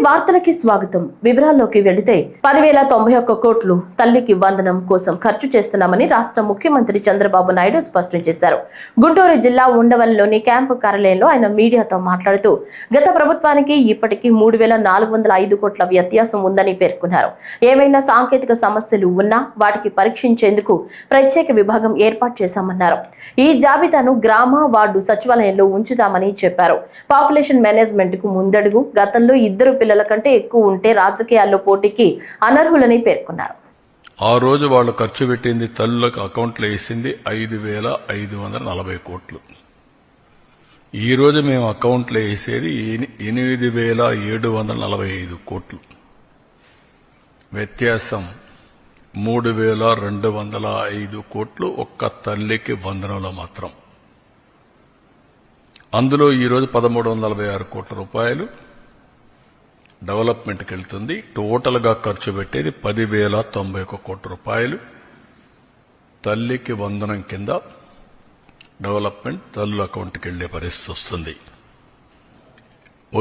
వార్తలకి స్వాగతం. వివరాల్లోకి వెళితే 10,091 కోట్లు తల్లికి వందనం కోసం ఖర్చు చేస్తున్నామని రాష్ట్ర ముఖ్యమంత్రి చంద్రబాబు నాయుడు స్పష్టం చేశారు. గుంటూరు జిల్లా ఉండవల్లిలోని క్యాంపు కార్యాలయంలో ఆయన మీడియాతో మాట్లాడుతూ గత ప్రభుత్వానికి ఇప్పటికీ 3,405 కోట్ల వ్యత్యాసం ఉందని పేర్కొన్నారు. ఏమైనా సాంకేతిక సమస్యలు ఉన్నా వాటికి పరీక్షించేందుకు ప్రత్యేక విభాగం ఏర్పాటు చేశామన్నారు. ఈ జాబితాను గ్రామ వార్డు సచివాలయంలో ఉంచుతామని చెప్పారు. పాపులేషన్ మేనేజ్మెంట్ కు ముందడుగు. గతంలో 2 పిల్లల కంటే ఎక్కువ ఉంటే రాజకీయాల్లో పోటీకి అనర్హులని పేర్కొన్నారు. ఆ రోజు వాళ్ళు ఖర్చు పెట్టింది తల్లులకు అకౌంట్లో వేసింది 5,540 కోట్లు. ఈ రోజు మేము అకౌంట్లో వేసేది 8,745 కోట్లు. వ్యత్యాసం 3,205 కోట్లు ఒక్క తల్లికి వందనంలో మాత్రం. అందులో ఈరోజు 1,346 కోట్ల రూపాయలు డెవలప్మెంట్కి వెళ్తుంది. టోటల్ గా ఖర్చు పెట్టేది 10,091 కోట్ల రూపాయలు తల్లికి వందనం కింద డెవలప్మెంట్ తల్లుల అకౌంట్కి వెళ్లే పరిస్థితి వస్తుంది.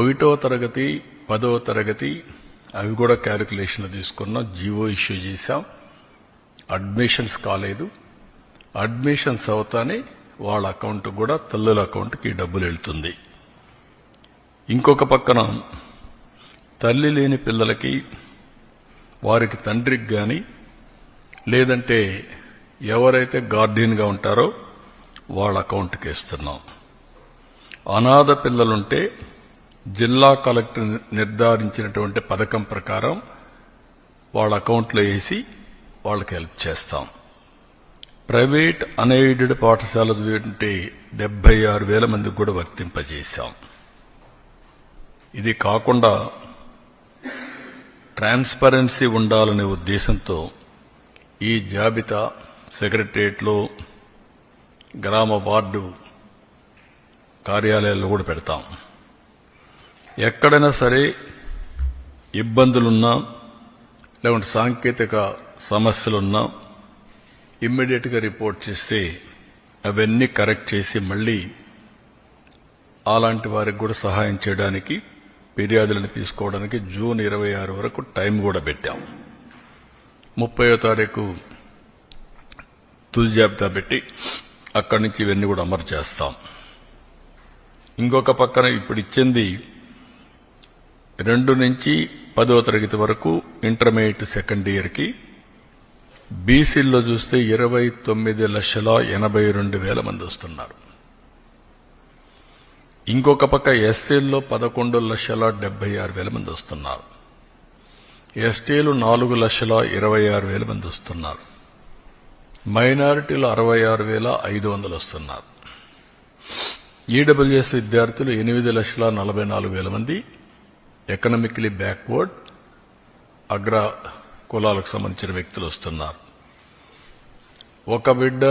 1వ తరగతి 10వ తరగతి అవి కూడా క్యాలిక్యులేషన్లు తీసుకున్నాం. జీవో ఇష్యూ చేశాం. అడ్మిషన్స్ కాలేదు. అడ్మిషన్స్ అవుతానే వాళ్ళ అకౌంట్ కూడా తల్లుల అకౌంట్కి డబ్బులు వెళ్తుంది. ఇంకొక పక్కన తల్లి లేని పిల్లలకి వారికి తండ్రికి గాని లేదంటే ఎవరైతే గార్డియన్గా ఉంటారో వాళ్ళ అకౌంట్కి ఇస్తున్నాం. అనాథ పిల్లలుంటే జిల్లా కలెక్టర్ నిర్ధారించినటువంటి పథకం ప్రకారం వాళ్ళ అకౌంట్లో వేసి వాళ్ళకి హెల్ప్ చేస్తాం. ప్రైవేట్ అన్ఎయిడెడ్ పాఠశాలలు ఉంటే 76,000 మందికి కూడా వర్తింపజేశాం. ఇది కాకుండా ట్రాన్స్పరెన్సీ ఉండాలనే ఉద్దేశంతో ఈ జాబితా సెక్రటరియట్లో గ్రామ వార్డు కార్యాలయాల్లో కూడా పెడతాం. ఎక్కడైనా సరే ఇబ్బందులున్నా లేకుంటే సాంకేతిక సమస్యలున్నా ఇమ్మీడియట్ గా రిపోర్ట్ చేస్తే అవన్నీ కరెక్ట్ చేసి మళ్లీ అలాంటి వారికి కూడా సహాయం చేయడానికి ఫిర్యాదులను తీసుకోవడానికి జూన్ 26 వరకు టైం కూడా పెట్టాం. 30వ తారీఖు తుది జాబితా పెట్టి అక్కడి నుంచి ఇవన్నీ కూడా అమలు చేస్తాం. ఇంకొక పక్కన ఇప్పుడు ఇచ్చింది 2 నుంచి 10వ తరగతి వరకు ఇంటర్మీడియట్ సెకండ్ ఇయర్ కి బీసీల్లో చూస్తే 29,82,000 మంది వస్తున్నారు. ఇంకొక పక్క ఎస్సీల్లో 11,76,000 మంది వస్తున్నారు. ఎస్టీలు 4,26,000 మంది వస్తున్నారు. మైనారిటీలు 66,500 వస్తున్నారు. ఈడబ్ల్యూఎస్ విద్యార్థులు 8,44,000 మంది ఎకనామికలీ బ్యాక్వర్డ్ అగ్ర కులాలకు సంబంధించిన వ్యక్తులు వస్తున్నారు. ఒక బిడ్డ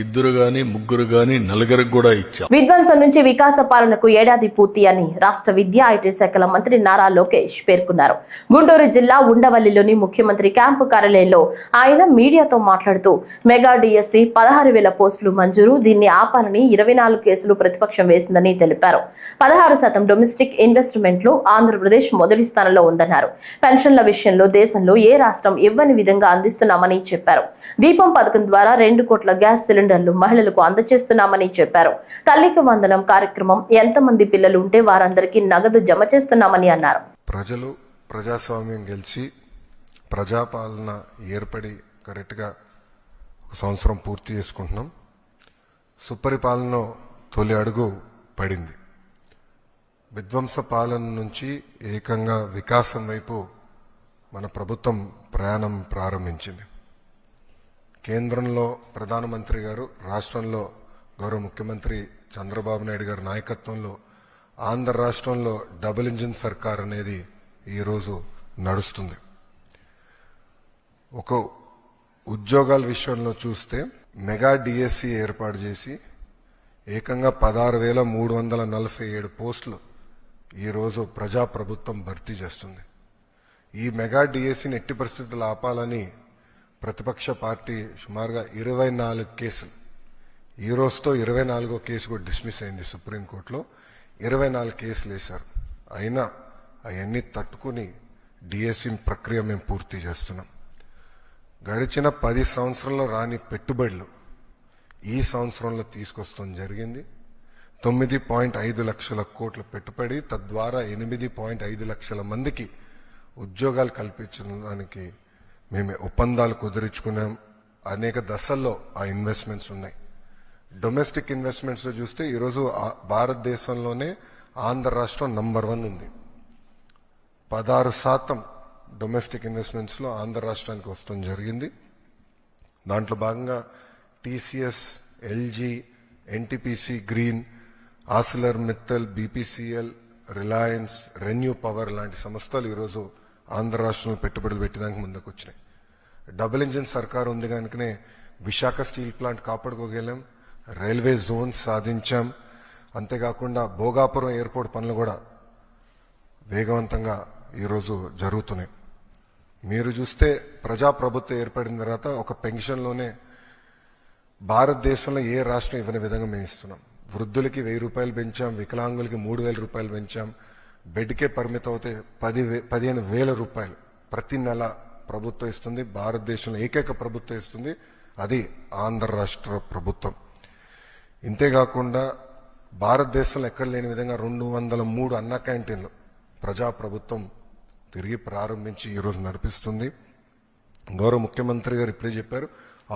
2 గాని 3 గాని 4 కూడా ఇచ్చాం. విధ్వంసం నుంచి వికాస పాలనకు ఏడాది పూర్తి అని రాష్ట్ర విద్యా ఐటీ శాఖల మంత్రి నారా లోకేష్ పేర్కొన్నారు. గుంటూరు జిల్లా ఉండవల్లిలోని ముఖ్యమంత్రి క్యాంపు కార్యాలయంలో ఆయన మీడియాతో మాట్లాడుతూ మెగా డిఎస్సి 16,000 పోస్టులు మంజూరు, దీన్ని ఆపాలని 24 కేసులు ప్రతిపక్షం వేసిందని తెలిపారు. 16% డొమెస్టిక్ ఇన్వెస్ట్మెంట్ లో ఆంధ్రప్రదేశ్ మొదటి స్థానంలో ఉందన్నారు. పెన్షన్ల విషయంలో దేశంలో ఏ రాష్ట్రం ఇవ్వని విధంగా అందిస్తున్నామని చెప్పారు. దీపం పథకం ద్వారా 2 కోట్ల గ్యాస్ సిలిండర్లు మహిళలకు అందజేస్తున్నామని చెప్పారు. తల్లికి వందనం కార్యక్రమం ఎంతమంది పిల్లలు ఉంటే వారందరికీ నగదు జమ చేస్తున్నామని అన్నారు. ప్రజలు ప్రజాస్వామ్యం గెలిచి ప్రజాపాలన ఏర్పడి కరెక్ట్ గా 1 సంవత్సరం పూర్తి చేసుకుంటున్నాం. సుపరిపాలన తొలి అడుగు పడింది. విధ్వంస పాలన నుంచి ఏకంగా వికాసం వైపు మన ప్రభుత్వం ప్రయాణం ప్రారంభించింది. కేంద్రంలో ప్రధానమంత్రి గారు, రాష్ట్రంలో గౌరవ ముఖ్యమంత్రి చంద్రబాబు నాయుడు గారి నాయకత్వంలో ఆంధ్ర రాష్ట్రంలో డబుల్ ఇంజిన్ సర్కార్ అనేది ఈరోజు నడుస్తుంది. ఒక ఉద్యోగాల విషయంలో చూస్తే మెగా డిఎస్సి ఏర్పాటు చేసి ఏకంగా 16,347 పోస్టులు ఈరోజు ప్రజాప్రభుత్వం భర్తీ చేస్తుంది. ఈ మెగా డిఎస్సిని ఎట్టి పరిస్థితులు ఆపాలని ప్రతిపక్ష పార్టీ సుమారుగా 24 కేసులు, ఈ రోజుతో 24వ కేసు కూడా డిస్మిస్ అయింది సుప్రీంకోర్టులో. 24 కేసులు వేశారు. అయినా అవన్నీ తట్టుకుని డిఎస్సి ప్రక్రియ మేము పూర్తి చేస్తున్నాం. గడిచిన 10 సంవత్సరాల్లో రాని పెట్టుబడులు ఈ సంవత్సరంలో తీసుకొస్తాం జరిగింది. 9.5 లక్షల కోట్ల పెట్టుబడి, తద్వారా 8.5 లక్షల మందికి ఉద్యోగాలు కల్పించడానికి మేము ఒప్పందాలు కుదుర్చుకున్నాం. అనేక దశల్లో ఆ ఇన్వెస్ట్మెంట్స్ ఉన్నాయి. డొమెస్టిక్ ఇన్వెస్ట్మెంట్స్ లో చూస్తే ఈరోజు భారతదేశంలోనే ఆంధ్ర రాష్ట్రం నంబర్ 1 ఉంది. 16% డొమెస్టిక్ ఇన్వెస్ట్మెంట్స్ లో ఆంధ్ర రాష్ట్రానికి వస్తూ జరిగింది. దాంట్లో భాగంగా TCS, LG, NTPC green, ఆసిలర్ Mittal, BPCL, Reliance, renew power లాంటి సంస్థలు ఈరోజు ఆంధ్ర రాష్ట్రంలో పెట్టుబడులు పెట్టడానికి ముందుకు వచ్చినాయి. డబుల్ ఇంజిన్ సర్కార్ ఉంది కనుకనే విశాఖ స్టీల్ ప్లాంట్ కాపాడుకోగలం, రైల్వే జోన్స్ సాధించాం. అంతేకాకుండా భోగాపురం ఎయిర్పోర్ట్ పనులు కూడా వేగవంతంగా ఈరోజు జరుగుతున్నాయి. మీరు చూస్తే ప్రజాప్రభుత్వం ఏర్పడిన తర్వాత ఒక పెన్షన్లోనే భారతదేశంలో ఏ రాష్ట్రం ఇవ్వని విధంగా మేము ఇస్తున్నాం. వృద్ధులకి 1000 రూపాయలు పెంచాం, వికలాంగులకి 3000 రూపాయలు పెంచాం. బెడ్కే పరిమితం అవుతే 15,000 రూపాయలు ప్రతి నెల ప్రభుత్వం ఇస్తుంది. భారతదేశంలో ఏకైక ప్రభుత్వం ఇస్తుంది, అది ఆంధ్ర రాష్ట్ర ప్రభుత్వం. ఇంతేకాకుండా భారతదేశంలో ఎక్కడ లేని విధంగా 203 అన్న క్యాంటీన్లు ప్రజాప్రభుత్వం తిరిగి ప్రారంభించి ఈరోజు నడిపిస్తుంది. గౌరవ ముఖ్యమంత్రి గారు ఇప్పుడే చెప్పారు,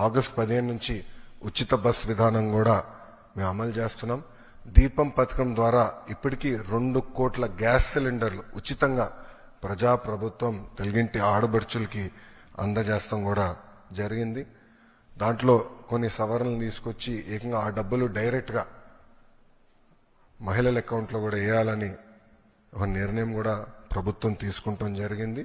ఆగస్టు 15 నుంచి ఉచిత బస్ విధానం కూడా మేము అమలు చేస్తున్నాం. దీపం పథకం ద్వారా ఇప్పటికీ 2 కోట్ల గ్యాస్ సిలిండర్లు ఉచితంగా ప్రజాప్రభుత్వం తెలుగింటి ఆడబడుచులకి అందజేస్తాం కూడా జరిగింది. దాంట్లో కొన్ని సవరణలు తీసుకొచ్చి ఏకంగా ఆ డబ్బులు డైరెక్ట్ గా మహిళల అకౌంట్లో కూడా వేయాలని ఒక నిర్ణయం కూడా ప్రభుత్వం తీసుకుంటాం జరిగింది.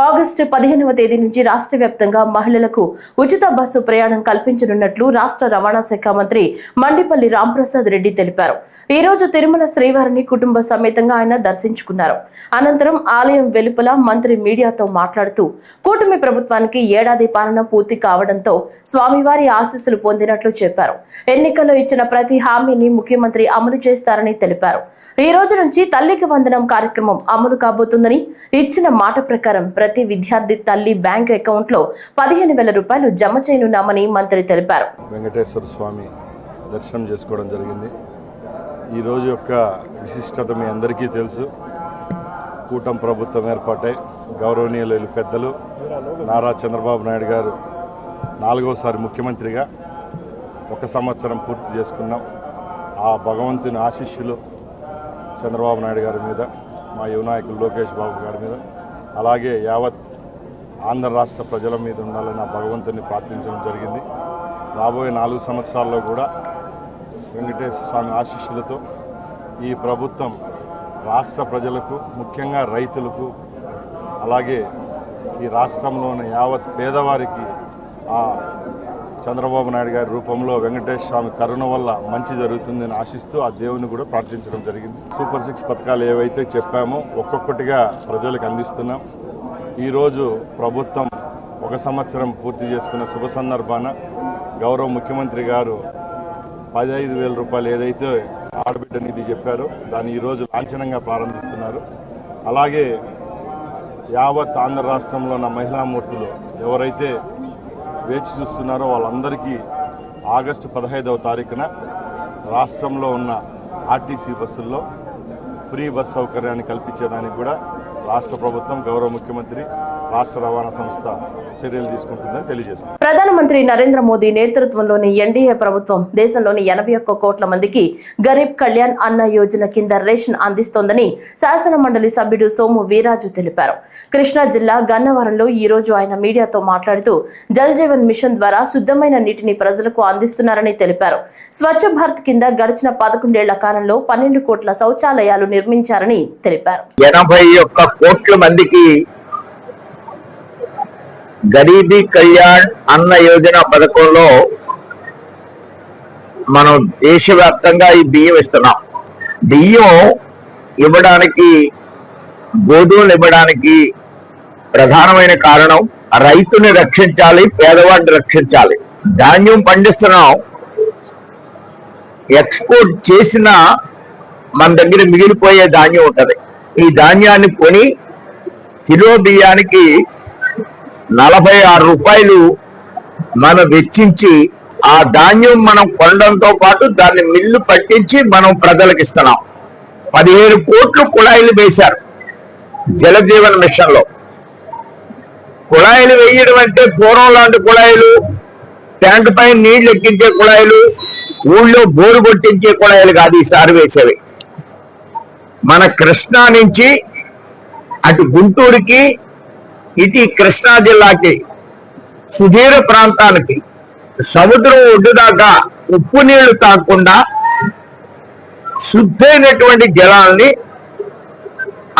ఆగస్టు 15వ తేదీ నుంచి రాష్ట్ర వ్యాప్తంగా మహిళలకు ఉచిత బస్సు ప్రయాణం కల్పించనున్నట్లు రాష్ట్ర రవాణా శాఖ మంత్రి మండిపల్లి రాంప్రసాద్ రెడ్డి తెలిపారు. ఈ రోజు తిరుమల శ్రీవారిని కుటుంబ సమేతంగా ఆయన దర్శించుకున్నారు. అనంతరం ఆలయం వెలుపల మంత్రి మీడియాతో మాట్లాడుతూ కూటమి ప్రభుత్వానికి ఏడాది పాలన పూర్తి కావడంతో స్వామివారి ఆశీస్సులు పొందినట్లు చెప్పారు. ఎన్నికల్లో ఇచ్చిన ప్రతి హామీని ముఖ్యమంత్రి అమలు చేస్తారని తెలిపారు. ఈ రోజు నుంచి తల్లికి వందనం కార్యక్రమం అమలు కాబోతుందని, ఇచ్చిన మాట ప్రకారం ప్రతి విద్యార్థి తల్లి బ్యాంక్ అకౌంట్ లో 15,000 రూపాయలు జమ చేయనున్నామని మంత్రి తెలిపారు. వెంకటేశ్వర స్వామి దర్శనం చేసుకోవడం జరిగింది. ఈ రోజు యొక్క విశిష్టత మీ అందరికీ తెలుసు. కూటమి ప్రభుత్వం ఏర్పాటై గౌరవనీయులు పెద్దలు నారా చంద్రబాబు నాయుడు గారు 4వసారి ముఖ్యమంత్రిగా 1 సంవత్సరం పూర్తి చేసుకున్నాం. ఆ భగవంతుని ఆశీస్సులు చంద్రబాబు నాయుడు గారి మీద, మా యువ నాయకులు లోకేష్ బాబు గారి మీద, అలాగే యావత్ ఆంధ్ర రాష్ట్ర ప్రజల మీద ఉండాలని భగవంతుని ప్రార్థించడం జరిగింది. రాబోయే 4 సంవత్సరాల్లో కూడా వెంకటేశ్వర స్వామి ఆశీస్సులతో ఈ ప్రభుత్వం రాష్ట్ర ప్రజలకు, ముఖ్యంగా రైతులకు, అలాగే ఈ రాష్ట్రంలోని యావత్ పేదవారికి ఆ చంద్రబాబు నాయుడు గారి రూపంలో వెంకటేశ్వర స్వామి కరుణ వల్ల మంచి జరుగుతుందని ఆశిస్తూ ఆ దేవుని కూడా ప్రార్థించడం జరిగింది. సూపర్ 6 పథకాలు ఏవైతే చెప్పామో ఒక్కొక్కటిగా ప్రజలకు అందిస్తున్నాం. ఈరోజు ప్రభుత్వం 1 సంవత్సరం పూర్తి చేసుకున్న శుభ సందర్భాన గౌరవ ముఖ్యమంత్రి గారు 15,000 రూపాయలు ఏదైతే ఆడబిడ్డ నిధి చెప్పారో దాన్ని ఈరోజు లాంఛనంగా ప్రారంభిస్తున్నారు. అలాగే యావత్ ఆంధ్ర రాష్ట్రంలో ఉన్న మహిళామూర్తులు ఎవరైతే వేచి చూస్తున్నారో వాళ్ళందరికీ ఆగస్టు 15వ తారీఖున రాష్ట్రంలో ఉన్న ఆర్టీసీ బస్సుల్లో ఫ్రీ బస్ సౌకర్యాన్ని కల్పించేదానికి కూడా రాష్ట్ర ప్రభుత్వం, గౌరవ ముఖ్యమంత్రి, రాష్ట్ర రవాణా సంస్థ చర్యలు తీసుకుంటుందని తెలియజేస్తుంది. ప్రధానమంత్రి నరేంద్ర మోదీ నేతృత్వంలోని ఎన్డీఏ ప్రభుత్వం దేశంలోని 81 కోట్ల మందికి గరీబ్ కళ్యాణ్ అన్న యోజన కింద రేషన్ అందిస్తోందని శాసన మండలి సభ్యుడు సోము వీరాజు తెలిపారు. కృష్ణా జిల్లా గన్నవరంలో ఈ రోజు ఆయన మీడియాతో మాట్లాడుతూ జల్ జీవన్ మిషన్ ద్వారా శుద్ధమైన నీటిని ప్రజలకు అందిస్తున్నారని తెలిపారు. స్వచ్ఛ భారత్ కింద గడిచిన 11 ఏళ్ల కాలంలో 12 కోట్ల శౌచాలయాలు నిర్మించారని తెలిపారు. 81 కోట్ల మందికి గరీబీ కళ్యాణ్ అన్న యోజన పథకంలో మనం దేశవ్యాప్తంగా ఈ బియ్యం ఇస్తున్నాం. బియ్యం ఇవ్వడానికి, గోధుమలు ఇవ్వడానికి ప్రధానమైన కారణం రైతుని రక్షించాలి, పేదవాడిని రక్షించాలి. ధాన్యం పండిస్తున్నాం, ఎక్స్పోర్ట్ చేసిన మన దగ్గర మిగిలిపోయే ధాన్యం ఉంటది. ఈ ధాన్యాన్ని కొని కిలో బియ్యానికి 46 రూపాయలు మనం వెచ్చించి ఆ ధాన్యం మనం కొనడంతో పాటు దాన్ని మిల్లు పట్టించి మనం ప్రజలకు ఇస్తున్నాం. 17 కోట్లు కుళాయిలు వేశారు జలజీవన్ మిషన్ లో. కుళాయిలు వేయడం అంటే పూర్వం లాంటి కుళాయిలు, ట్యాంక్ పైన నీళ్లు ఎక్కించే కుళాయిలు, ఊళ్ళో బోరు కొట్టించే కుళాయిలు కాదు ఈసారి వేసేవి. మన కృష్ణా నుంచి అటు గుంటూరుకి, ఇటు కృష్ణా జిల్లాకి, సుదీర ప్రాంతానికి, సముద్రం ఒడ్డు దాకా ఉప్పు నీళ్లు తాగకుండా శుద్ధైనటువంటి జలాల్ని,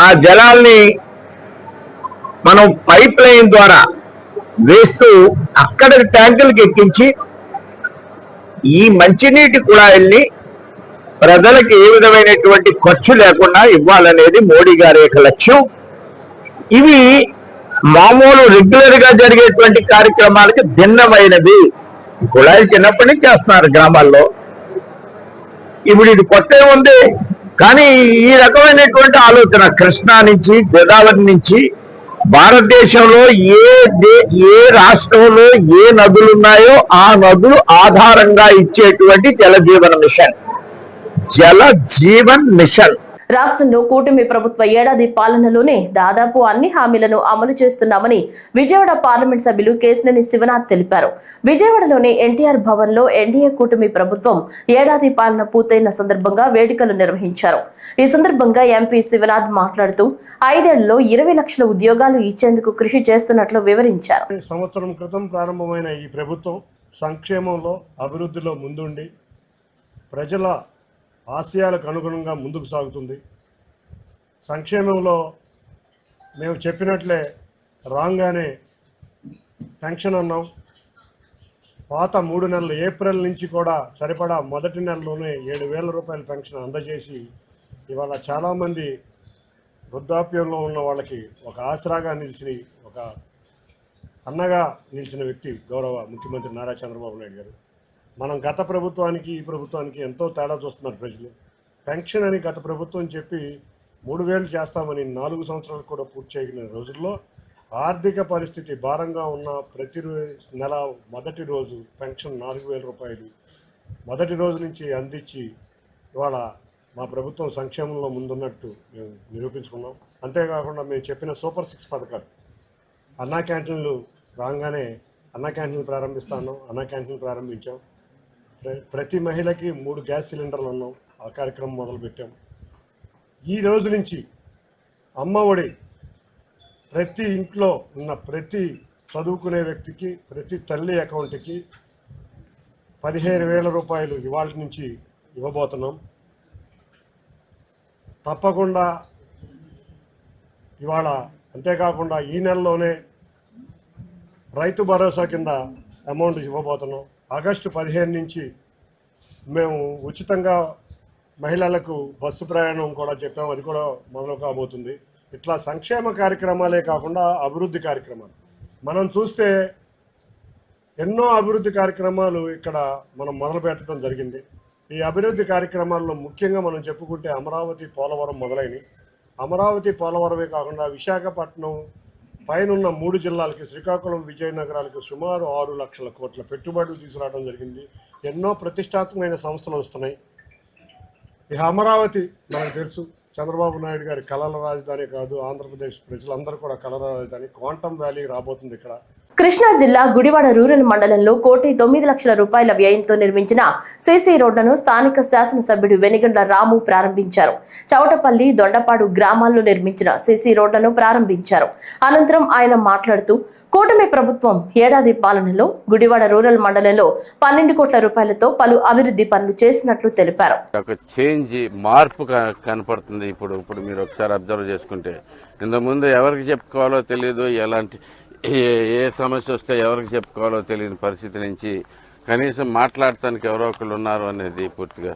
ఆ జలాల్ని మనం పైప్ లైన్ ద్వారా వేస్తూ అక్కడ ట్యాంకులకు ఎక్కించి ఈ మంచినీటి కుళాయిల్ని ప్రజలకు ఏ విధమైనటువంటి ఖర్చు లేకుండా ఇవ్వాలనేది మోడీ గారి యొక్క లక్ష్యం. ఇవి మామూలు రెగ్యులర్ గా జరిగేటువంటి కార్యక్రమాలకి భిన్నమైనవి. కుళాయిలు చిన్నప్పటి నుంచి చేస్తున్నారు గ్రామాల్లో, ఇప్పుడు ఇది కొత్త ఉంది. కానీ ఈ రకమైనటువంటి ఆలోచన కృష్ణా నుంచి, గోదావరి నుంచి భారతదేశంలో ఏ రాష్ట్రంలో ఏ నదులు ఉన్నాయో ఆ నదులు ఆధారంగా ఇచ్చేటువంటి జలజీవన్ మిషన్. జలజీవన్ మిషన్ రాష్ట్రంలో కూటమి ప్రభుత్వ ఏడాది పాలనలోనే దాదాపు అన్ని హామీలను అమలు చేస్తున్నామని విజయవాడ పార్లమెంట్ సభ్యులు కేశినేని శివనాథ్ తెలిపారు. విజయవాడలోని ఎన్టీఆర్ భవన్ లో ఎన్డీఏ కూటమి ప్రభుత్వం ఏడాది పాలన పూర్తయిన సందర్భంగా వేడుకలు నిర్వహించారు. ఈ సందర్భంగా ఎంపీ శివనాథ్ మాట్లాడుతూ 5 ఏళ్లలో 20 లక్షల ఉద్యోగాలు ఇచ్చేందుకు కృషి చేస్తున్నట్లు వివరించారు. సంవత్సరం క్రితం ప్రారంభమైన ఈ ప్రభుత్వం సంక్షేమంలో, అభివృద్ధిలో ముందుండి ప్రజల ఆశయాలకు అనుగుణంగా ముందుకు సాగుతుంది. సంక్షేమంలో మేము చెప్పినట్లే రాగానే పెన్షన్ అన్నాం. పాత 3 నెలలు ఏప్రిల్ నుంచి కూడా సరిపడా మొదటి నెలలోనే 7,000 రూపాయల పెన్షన్ అందజేసి ఇవాళ చాలామంది వృద్ధాప్యంలో ఉన్న వాళ్ళకి ఒక ఆసరాగా నిలిచిన, ఒక అన్నగా నిలిచిన వ్యక్తి గౌరవ ముఖ్యమంత్రి నారా చంద్రబాబు నాయుడు గారు. మనం గత ప్రభుత్వానికి ఈ ప్రభుత్వానికి ఎంతో తేడా చూస్తున్నారు ప్రజలు. పెన్షన్ అని గత ప్రభుత్వం చెప్పి 3,000 చేస్తామని 4 సంవత్సరాలు కూడా పూర్తి చేయని రోజుల్లో ఆర్థిక పరిస్థితి భారంగా ఉన్న ప్రతి నెల మొదటి రోజు పెన్షన్ 4,000 రూపాయలు మొదటి రోజు నుంచి అందించి ఇవాళ మా ప్రభుత్వం సంక్షేమంలో ముందున్నట్టు మేము నిరూపించుకున్నాం. అంతేకాకుండా మేము చెప్పిన సూపర్ 6 పథకాలు, అన్నా క్యాంటీన్లు రాగానే అన్నా క్యాంటీన్లు ప్రారంభిస్తాను, అన్నా క్యాంటీన్లు ప్రారంభించాం. ప్రతి మహిళకి 3 గ్యాస్ సిలిండర్లు అన్నాం, ఆ కార్యక్రమం మొదలుపెట్టాం. ఈ రోజు నుంచి అమ్మ ఒడి ప్రతి ఇంట్లో ఉన్న ప్రతి చదువుకునే వ్యక్తికి, ప్రతి తల్లి అకౌంట్కి 15,000 రూపాయలు ఇవాళ నుంచి ఇవ్వబోతున్నాం. తప్పకుండా ఇవాళ అంతేకాకుండా ఈ నెలలోనే రైతు భరోసా కింద అమౌంట్ ఇవ్వబోతున్నాం. ఆగస్టు 15 నుంచి మేము ఉచితంగా మహిళలకు బస్సు ప్రయాణం కూడా చెప్పాము, అది కూడా మొదలు కాబోతుంది. ఇట్లా సంక్షేమ కార్యక్రమాలే కాకుండా అభివృద్ధి కార్యక్రమాలు మనం చూస్తే ఎన్నో అభివృద్ధి కార్యక్రమాలు ఇక్కడ మనం మొదలు పెట్టడం జరిగింది. ఈ అభివృద్ధి కార్యక్రమాల్లో ముఖ్యంగా మనం చెప్పుకుంటే అమరావతి, పోలవరం మొదలైనవి. అమరావతి, పోలవరమే కాకుండా విశాఖపట్నం పైనున్న 3 జిల్లాలకి, శ్రీకాకుళం, విజయనగరాలకు సుమారు 6 లక్షల కోట్ల పెట్టుబడులు తీసుకురావడం జరిగింది. ఎన్నో ప్రతిష్టాత్మకమైన సంస్థలు వస్తున్నాయి. ఈ అమరావతి మనకు తెలుసు, చంద్రబాబు నాయుడు గారి కళల రాజధాని కాదు, ఆంధ్రప్రదేశ్ ప్రజలందరూ కూడా కళల రాజధాని. క్వాంటమ్ వ్యాలీ రాబోతుంది ఇక్కడ. కృష్ణా జిల్లా గుడివాడ రూరల్ మండలంలో 1,09,00,000 రూపాయల వ్యయంతో నిర్మించిన సీసీ రోడ్లను స్థానిక శాసనసభ్యుడు వెనిగండ్ల రాము ప్రారంభించారు. చౌటపల్లి, దొండపాడు గ్రామాల్లో నిర్మించిన సీసీ రోడ్లను ప్రారంభించారు. అనంతరం ఆయన మాట్లాడుతూ కూటమి ప్రభుత్వం ఏడాది పాలనలో గుడివాడ రూరల్ మండలంలో 12 కోట్ల రూపాయలతో పలు అభివృద్ధి పనులు చేసినట్లు తెలిపారు. ఒక చేంజ్, మార్పు కనపడుతుంది. ఇప్పుడు మీరు ఒకసారి అబ్జర్వ్ చేసుకుంటే ఇంతకుముందు ఎవరికి చెప్పుకోవాలో తెలియదు, ఎలాంటి ఏ సమస్య వస్తే ఎవరికి చెప్పుకోవాలో తెలియని పరిస్థితి నుంచి కనీసం మాట్లాడటానికి ఎవరో ఒకళ్ళు ఉన్నారు అనేది పూర్తిగా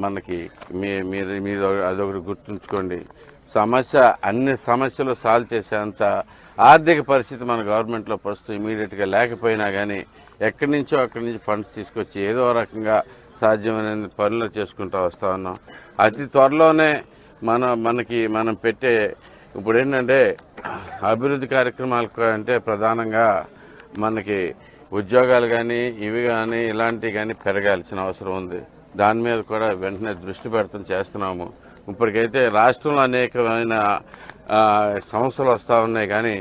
మనకి మీరు అదొకటి గుర్తుంచుకోండి. అన్ని సమస్యలు సాల్వ్ చేసేంత ఆర్థిక పరిస్థితి మన గవర్నమెంట్లో ప్రస్తుతం ఇమీడియట్గా లేకపోయినా కానీ ఎక్కడి నుంచో అక్కడి నుంచి ఫండ్స్ తీసుకొచ్చి ఏదో రకంగా సాధ్యమైన పనులు చేసుకుంటూ వస్తూ ఉన్నాం. అతి త్వరలోనే మనం పెట్టే ఇప్పుడు ఏంటంటే అభివృద్ధి కార్యక్రమాలు అంటే ప్రధానంగా మనకి ఉద్యోగాలు కానీ ఇవి కానీ ఇలాంటివి కానీ పెరగాల్సిన అవసరం ఉంది. దాని మీద కూడా వెంటనే దృష్టి పెడతాం చేస్తున్నాము. ఇప్పటికైతే రాష్ట్రంలో అనేకమైన సమస్యలు వస్తూ ఉన్నాయి, కానీ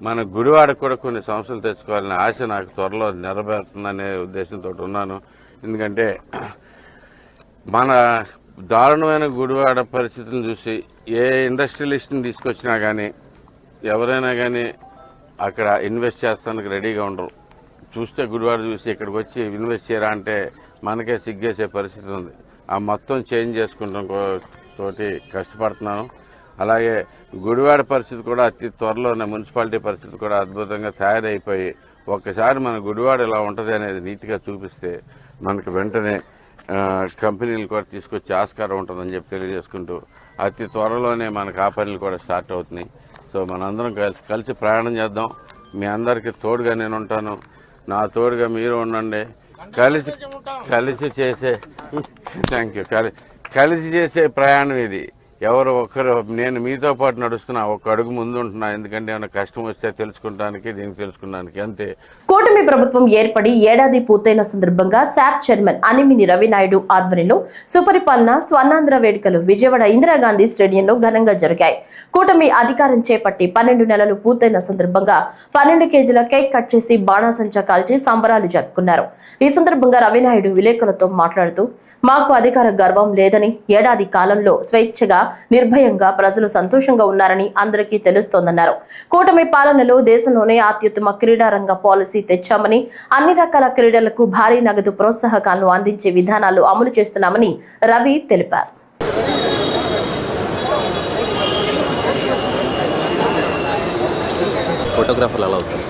మన గుడివాడకు కూడా కొన్ని సమస్యలు తెచ్చుకోవాలనే ఆశ నాకు త్వరలో నెరవేరుతుందనే ఉద్దేశంతో ఉన్నాను. ఎందుకంటే మన దారుణమైన గుడివాడ పరిస్థితులను చూసి ఏ ఇండస్ట్రియలిస్ట్ని తీసుకొచ్చినా కానీ ఎవరైనా కానీ అక్కడ ఇన్వెస్ట్ చేస్తానికి రెడీగా ఉండరు. చూస్తే గుడివాడ చూసి ఇక్కడికి వచ్చి ఇన్వెస్ట్ చేయరా అంటే మనకే సిగ్గేసే పరిస్థితి ఉంది. ఆ మొత్తం చేంజ్ చేసుకుంటాం తోటి కష్టపడుతున్నాను. అలాగే గుడివాడ పరిస్థితి కూడా అతి త్వరలోనే మున్సిపాలిటీ పరిస్థితి కూడా అద్భుతంగా తయారైపోయి ఒక్కసారి మన గుడివాడ ఇలా ఉంటుంది అనేది నీట్గా చూపిస్తే మనకు వెంటనే కంపెనీలు కూడా తీసుకొచ్చే ఆస్కారం ఉంటుందని చెప్పి తెలియజేసుకుంటూ అతి త్వరలోనే మనకు ఆ పనులు కూడా స్టార్ట్ అవుతున్నాయి. సో మనందరం కలిసి ప్రయాణం చేద్దాం. మీ అందరికీ తోడుగా నేను ఉంటాను, నా తోడుగా మీరు ఉండండి. కలిసి చేసే థ్యాంక్ యూ. కలిసి చేసే ప్రయాణం ఇది. ఎవరు ఒక్కరు నేను మీతో పాటు నడుస్తున్నా, ఒక్క అడుగు ముందు ఉంటున్నా. ఎందుకంటే ఏమైనా కష్టం వస్తే తెలుసుకోవడానికి, దీనికి తెలుసుకోవడానికి అంతే. కూటమి ప్రభుత్వం ఏర్పడి ఏడాది పూర్తయిన సందర్భంగా శాప్ చైర్మన్ అనిమిని రవినాయుడు ఆధ్వర్యంలో సుపరిపాలన స్వర్ణాంధ్ర వేడుకలు విజయవాడ ఇందిరాగాంధీ స్టేడియంలో ఘనంగా జరిగాయి. కూటమి అధికారం చేపట్టి 12 నెలలు పూర్తయిన సందర్భంగా 12 కేజీల కేక్ కట్ చేసి బాణాసంచా కాల్చి సంబరాలు జరుపుకున్నారు. ఈ సందర్భంగా రవినాయుడు విలేకరులతో మాట్లాడుతూ, మాకు అధికార గర్వం లేదని, ఏడాది కాలంలో స్వేచ్ఛగా నిర్భయంగా ప్రజలు సంతోషంగా ఉన్నారని అందరికీ తెలుస్తోందన్నారు. కూటమి పాలనలో దేశంలోనే అత్యుత్తమ క్రీడా రంగ పాలసీ తెచ్చామని, అన్ని రకాల క్రీడలకు భారీ నగదు ప్రోత్సాహకాలను అందించే విధానాలు అమలు చేస్తున్నామని రవి తెలిపారు. ఫోటోగ్రాఫర్లు అలా అవుతారు.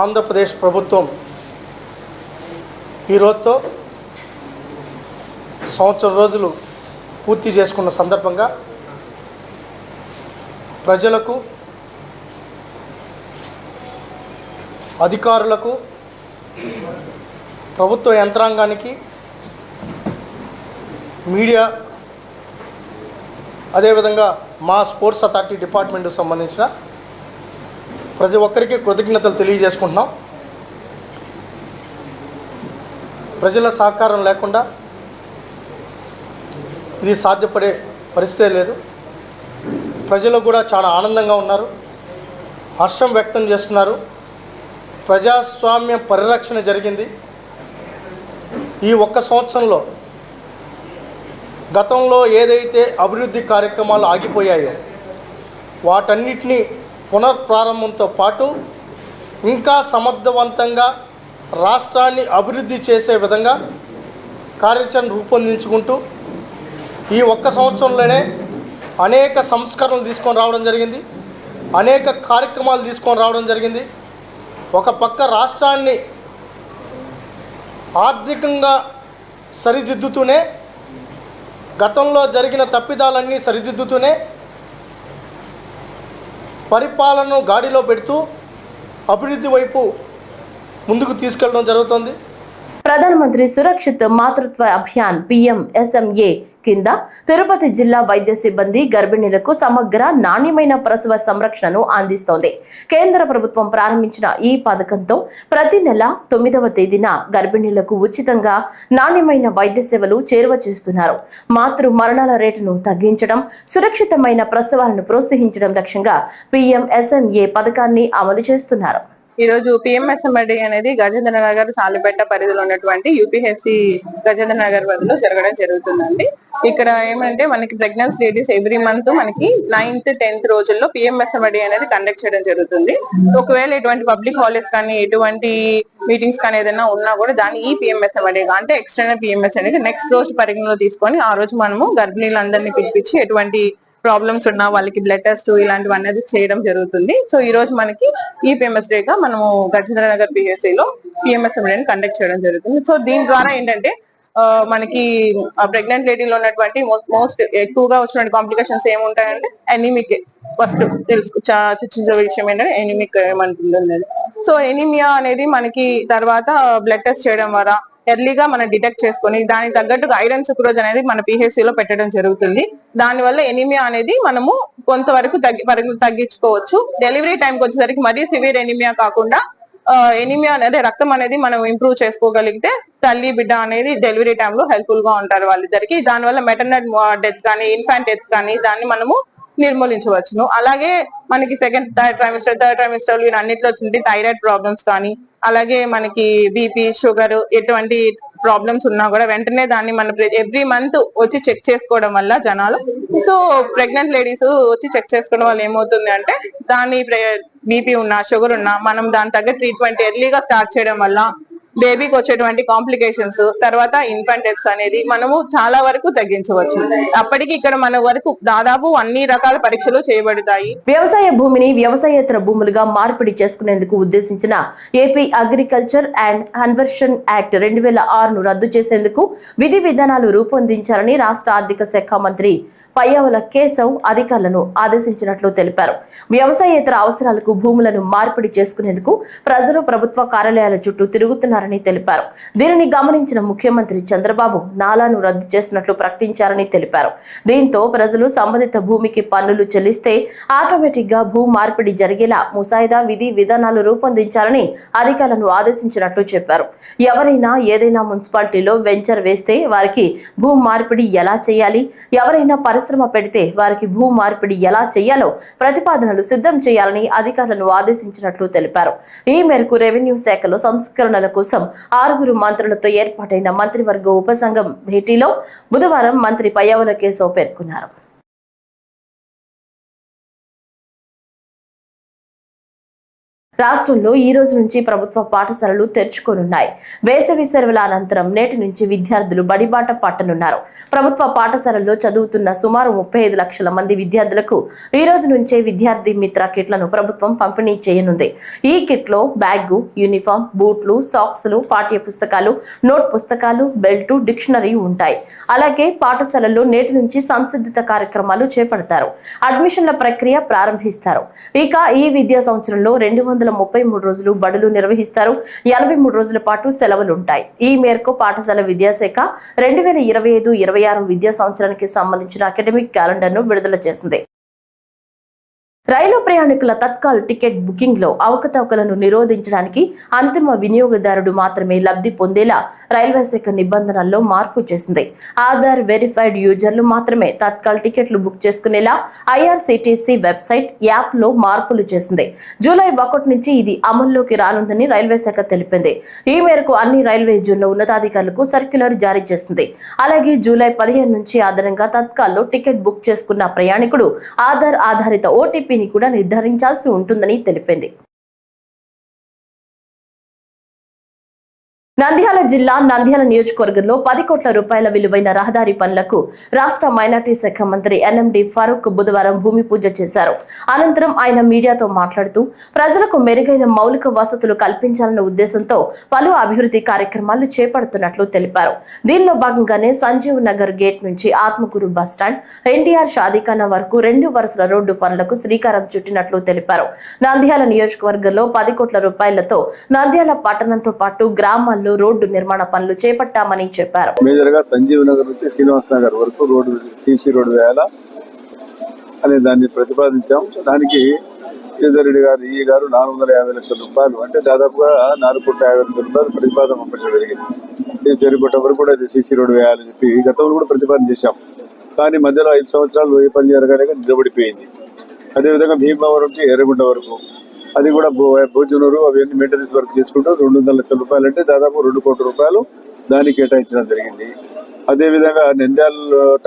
ఆంధ్రప్రదేశ్ ప్రభుత్వం ఈరోజుతో సంవత్సరం రోజులు పూర్తి చేసుకున్న సందర్భంగా ప్రజలకు, అధికారులకు, ప్రభుత్వ యంత్రాంగానికి, మీడియా, అదేవిధంగా మా స్పోర్ట్స్ అథారిటీ డిపార్ట్మెంట్కి సంబంధించిన ప్రతి ఒక్కరికి కృతజ్ఞతలు తెలియజేసుకుంటున్నాం. ప్రజల సహకారం లేకుండా ఇది సాధ్యపడే పరిస్థితే లేదు. ప్రజలు కూడా చాలా ఆనందంగా ఉన్నారు, హర్షం వ్యక్తం చేస్తున్నారు. ప్రజాస్వామ్య పరిరక్షణ జరిగింది. ఈ ఒక్క సంవత్సరంలో గతంలో ఏదైతే అభివృద్ధి కార్యక్రమాలు ఆగిపోయాయో వాటన్నిటినీ పునఃప్రారంభంతో పాటు ఇంకా సమర్థవంతంగా రాష్ట్రాన్ని అభివృద్ధి చేసే విధంగా కార్యాచరణ రూపొందించుకుంటూ ఈ ఒక్క సంవత్సరంలోనే అనేక సంస్కరణలు తీసుకొని రావడం జరిగింది, అనేక కార్యక్రమాలు తీసుకొని రావడం జరిగింది. ఒక పక్క రాష్ట్రాన్ని ఆర్థికంగా సరిదిద్దుతూనే, గతంలో జరిగిన తప్పిదాలన్నీ సరిదిద్దుతూనే పరిపాలనను గాడిలో పెడుతూ అభివృద్ధి వైపు ముందుకు తీసుకెళ్లడం జరుగుతుంది. ప్రధానమంత్రి సురక్షిత్ మాతృత్వ అభియాన్ PMSMA కింద తిరుపతి జిల్లా వైద్య సిబ్బంది గర్భిణీలకు సమగ్ర నాణ్యమైన ప్రసవ సంరక్షణను అందిస్తోంది. కేంద్ర ప్రభుత్వం ప్రారంభించిన ఈ పథకంతో ప్రతి నెల 9వ తేదీన గర్భిణీలకు ఉచితంగా నాణ్యమైన వైద్య సేవలు చేరువ చేస్తున్నారు. మాతృ మరణాల రేటును తగ్గించడం, సురక్షితమైన ప్రసవాలను ప్రోత్సహించడం లక్ష్యంగా PMSMA పథకాన్ని అమలు చేస్తున్నారు. ఈ రోజు PMSMA అనేది గజేంద్ర నగర్ సాలిపేట పరిధిలో ఉన్నటువంటి UPSC గజేంద్ర నగర్ పరిధిలో జరగడం జరుగుతుందండి. ఇక్కడ ఏమంటే మనకి ప్రెగ్నెన్సీ లేడీస్ ఎవ్రీ మంత్ మనకి 9th 10th రోజుల్లో PMSMA అనేది కండక్ట్ చేయడం జరుగుతుంది. ఒకవేళ ఎటువంటి పబ్లిక్ హాలిడేస్ కానీ ఎటువంటి మీటింగ్స్ కానీ ఏదైనా ఉన్నా కూడా దాన్ని ఈ PMSMA అంటే ఎక్స్టర్నల్ PMS అనేది నెక్స్ట్ రోజు పరిగణలో తీసుకొని ఆ రోజు మనము గర్భిణీలందరినీ పిలిపించి ఎటువంటి ప్రాబ్లమ్స్ ఉన్నా వాళ్ళకి బ్లడ్ టెస్ట్ ఇలాంటివి అనేది చేయడం జరుగుతుంది. సో ఈ రోజు మనకి ఈ PMS డే గా మనము గజేంద్ర నగర్ PSC లో PMSMA కండక్ట్ చేయడం జరుగుతుంది. సో దీని ద్వారా ఏంటంటే మనకి ప్రెగ్నెంట్ లేడీలో ఉన్నటువంటి మోస్ట్ ఎక్కువగా వచ్చిన కాంప్లికేషన్స్ ఏముంటాయంటే ఎనిమిక్ ఫస్ట్ చర్చించే విషయం ఏంటంటే ఎనిమిక్ ఏమంటుంది. సో ఎనిమియా అనేది మనకి తర్వాత బ్లడ్ టెస్ట్ చేయడం ద్వారా ఎర్లీగా మనం డిటెక్ట్ చేసుకొని దానికి తగ్గట్టుగా ఐరన్ సుక్రోజ్ అనేది మన PHC లో పెట్టడం జరుగుతుంది. దాని వల్ల ఎనిమియా అనేది మనము కొంతవరకు తగ్గించుకోవచ్చు. డెలివరీ టైంకి వచ్చేసరికి మరీ సివియర్ ఎనిమియా కాకుండా ఎనిమియా అనేది రక్తం అనేది మనం ఇంప్రూవ్ చేసుకోగలిగితే తల్లి బిడ్డ అనేది డెలివరీ టైంలో హెల్ప్ఫుల్ గా ఉంటారు వాళ్ళిద్దరికి. దానివల్ల మెటర్నల్ డెత్ కానీ ఇన్ఫాంట్ డెత్ కానీ దాన్ని మనము నిర్మూలించవచ్చును. అలాగే మనకి థర్డ్ ట్రైమిస్టర్ అన్నిట్లో వచ్చింది థైరాయిడ్ ప్రాబ్లమ్స్ కానీ అలాగే మనకి బీపీ షుగర్ ఎటువంటి ప్రాబ్లమ్స్ ఉన్నా కూడా వెంటనే దాన్ని మనం ఎవ్రీ మంత్ వచ్చి చెక్ చేసుకోవడం వల్ల జనాలు సో ప్రెగ్నెంట్ లేడీస్ వచ్చి చెక్ చేసుకోవడం వల్ల ఏమవుతుంది అంటే దాని బీపీ ఉన్నా షుగర్ ఉన్నా మనం దాని తగ్గ ట్రీట్మెంట్ ఎర్లీగా స్టార్ట్ చేయడం వల్ల బేబీకి వచ్చేటువంటి కాంప్లికేషన్స్ తర్వాత ఇన్ఫాంట్ డెత్స్ అనేది మనము చాలా వరకు తగ్గించవచ్చు. అప్పటికి ఇక్కడ మన వరకు దాదాపు అన్ని రకాల పరీక్షలు చేయబడతాయి. వ్యవసాయ భూమిని వ్యవసాయేతర భూములుగా మార్పిడి చేసుకునేందుకు ఉద్దేశించిన AP agriculture and conversion act 2006ను రద్దు చేసేందుకు విధి విధానాలు రూపొందించాలని రాష్ట్ర ఆర్థిక శాఖ మంత్రి పయ్యావుల కేశవ్ అధికారులను ఆదేశించినట్లు తెలిపారు. వ్యవసాయేతర అవసరాలకు భూములను మార్పిడి చేసుకునేందుకు ప్రజలు ప్రభుత్వ కార్యాలయాల చుట్టూ తిరుగుతున్నారని తెలిపారు. దీనిని గమనించిన ముఖ్యమంత్రి చంద్రబాబు నాలాను రద్దు చేసినట్లు ప్రకటించారని తెలిపారు. దీంతో ప్రజలు సంబంధిత భూమికి పన్నులు చెల్లిస్తే ఆటోమేటిక్ గా భూ మార్పిడి జరిగేలా ముసాయిదా విధి విధానాలు రూపొందించాలని అధికారులను ఆదేశించినట్లు చెప్పారు. ఎవరైనా ఏదైనా మున్సిపాలిటీలో వెంచర్ వేస్తే వారికి భూ మార్పిడి ఎలా చేయాలి, ఎవరైనా పరిశ్రమ పెడితే వారికి భూ మార్పిడి ఎలా చేయాలో ప్రతిపాదనలు సిద్ధం చేయాలని అధికారులను ఆదేశించినట్లు తెలిపారు. ఈ మేరకు రెవెన్యూ శాఖలో సంస్కరణల కోసం 6 మంత్రులతో ఏర్పాటైన మంత్రివర్గ ఉపసంఘం భేటీలో బుధవారం మంత్రి పయ్యావుల కేశవ్ పేర్కొన్నారు. రాష్ట్రంలో ఈ రోజు నుంచి ప్రభుత్వ పాఠశాలలు తెరుచుకోనున్నాయి. వేసవి సెలవుల అనంతరం నేటి నుంచి విద్యార్థులు బడిబాట పట్టనున్నారు. ప్రభుత్వ పాఠశాలల్లో చదువుతున్న సుమారు 35 లక్షల మంది విద్యార్థులకు ఈ రోజు నుంచే విద్యార్థి మిత్ర కిట్లను ప్రభుత్వం పంపిణీ చేయనుంది. ఈ కిట్లో బ్యాగు, యూనిఫామ్, బూట్లు, సాక్స్లు, పాఠ్య పుస్తకాలు, నోట్ పుస్తకాలు, బెల్టు, డిక్షనరీ ఉంటాయి. అలాగే పాఠశాలల్లో నేటి నుంచి సంసిద్ధత కార్యక్రమాలు చేపడతారు. అడ్మిషన్ల ప్రక్రియ ప్రారంభిస్తారు. ఇక ఈ విద్యా సంవత్సరంలో 233 రోజులు బడులు నిర్వహిస్తారు. 83 రోజుల పాటు సెలవులుంటాయి. ఈ మేరకు పాఠశాల విద్యాశాఖ 2025-26 విద్యా సంవత్సరానికి సంబంధించిన అకాడమిక్ క్యాలెండర్ ను విడుదల చేసింది. రైలు ప్రయాణికుల తత్కాల్ టికెట్ బుకింగ్ లో అవకతవకలను నిరోధించడానికి అంతిమ వినియోగదారుడు మాత్రమే లబ్ధి పొందేలా రైల్వే శాఖ నిబంధనల్లో మార్పు చేసింది. ఆధార్ వెరిఫైడ్ యూజర్లు మాత్రమే తత్కాల్ టికెట్లు బుక్ చేసుకునేలా IRCTC వెబ్సైట్, యాప్ లో మార్పులు చేసింది. జూలై 1 నుంచి ఇది అమల్లోకి రానుందని రైల్వే శాఖ తెలిపింది. ఈ మేరకు అన్ని రైల్వే జోన్ల ఉన్నతాధికారులకు సర్క్యులర్ జారీ చేసింది. అలాగే జూలై 15 నుంచి అదనంగా తత్కాల్లో టికెట్ బుక్ చేసుకున్న ప్రయాణికుడు ఆధార్ ఆధారిత OTP కూడా నిర్ధారించాల్సి ఉంటుందని తెలిపింది. నంద్యాల జిల్లా నంద్యాల నియోజకవర్గంలో 10 కోట్ల రూపాయల విలువైన రహదారి పనులకు రాష్ట్ర మైనార్టీ శాఖ మంత్రి NMD ఫరూక్ బుధవారం భూమి పూజ చేశారు. అనంతరం ఆయన మీడియాతో మాట్లాడుతూ ప్రజలకు మెరుగైన మౌలిక వసతులు కల్పించాలన్న ఉద్దేశంతో పలు అభివృద్ధి కార్యక్రమాలు చేపడుతున్నట్లు తెలిపారు. దీనిలో భాగంగానే సంజీవ్ నగర్ గేట్ నుంచి ఆత్మకూరు బస్టాండ్, NTR షాదీఖానా వరకు 2 వరుసల రోడ్డు పనులకు శ్రీకారం చుట్టినట్లు తెలిపారు. నంద్యాల నియోజకవర్గంలో 10 కోట్ల రూపాయలతో నంద్యాల పట్టణంతో పాటు గ్రామాల్లో రోడ్డు నిర్మాణ పనులు చేపట్టామని చెప్పారు. మేజర్ గా సంజీవ్ నగర్ నుంచి శ్రీనివాస్ నగర్ వరకు రోడ్డు CC రోడ్డు వేయాలా అనే దాన్ని ప్రతిపాదించాం. దానికి శ్రీధర్ రెడ్డి గారు ఈ గారు 450 లక్షల రూపాయలు అంటే దాదాపుగా 4,50 లక్షల రూపాయలు ప్రతిపాదన పంపించడం జరిగింది. ఇది చేరిపట్ట వరకు కూడా ఇది CC రోడ్డు వేయాలని చెప్పి గతంలో కూడా ప్రతిపాదన చేశాం. కానీ మధ్యలో 5 సంవత్సరాలు ఏ పని జరగానే నిలబడిపోయింది. అదేవిధంగా భీమవరం నుంచి ఎర్రగుంట వరకు అది కూడా భోజనూరు అవన్నీ మెయింటెనెన్స్ వర్క్ చేసుకుంటూ 200 లక్షల రూపాయలు అంటే దాదాపు 2 కోట్ల రూపాయలు దానికి కేటాయించడం జరిగింది. అదేవిధంగా నంద్యాల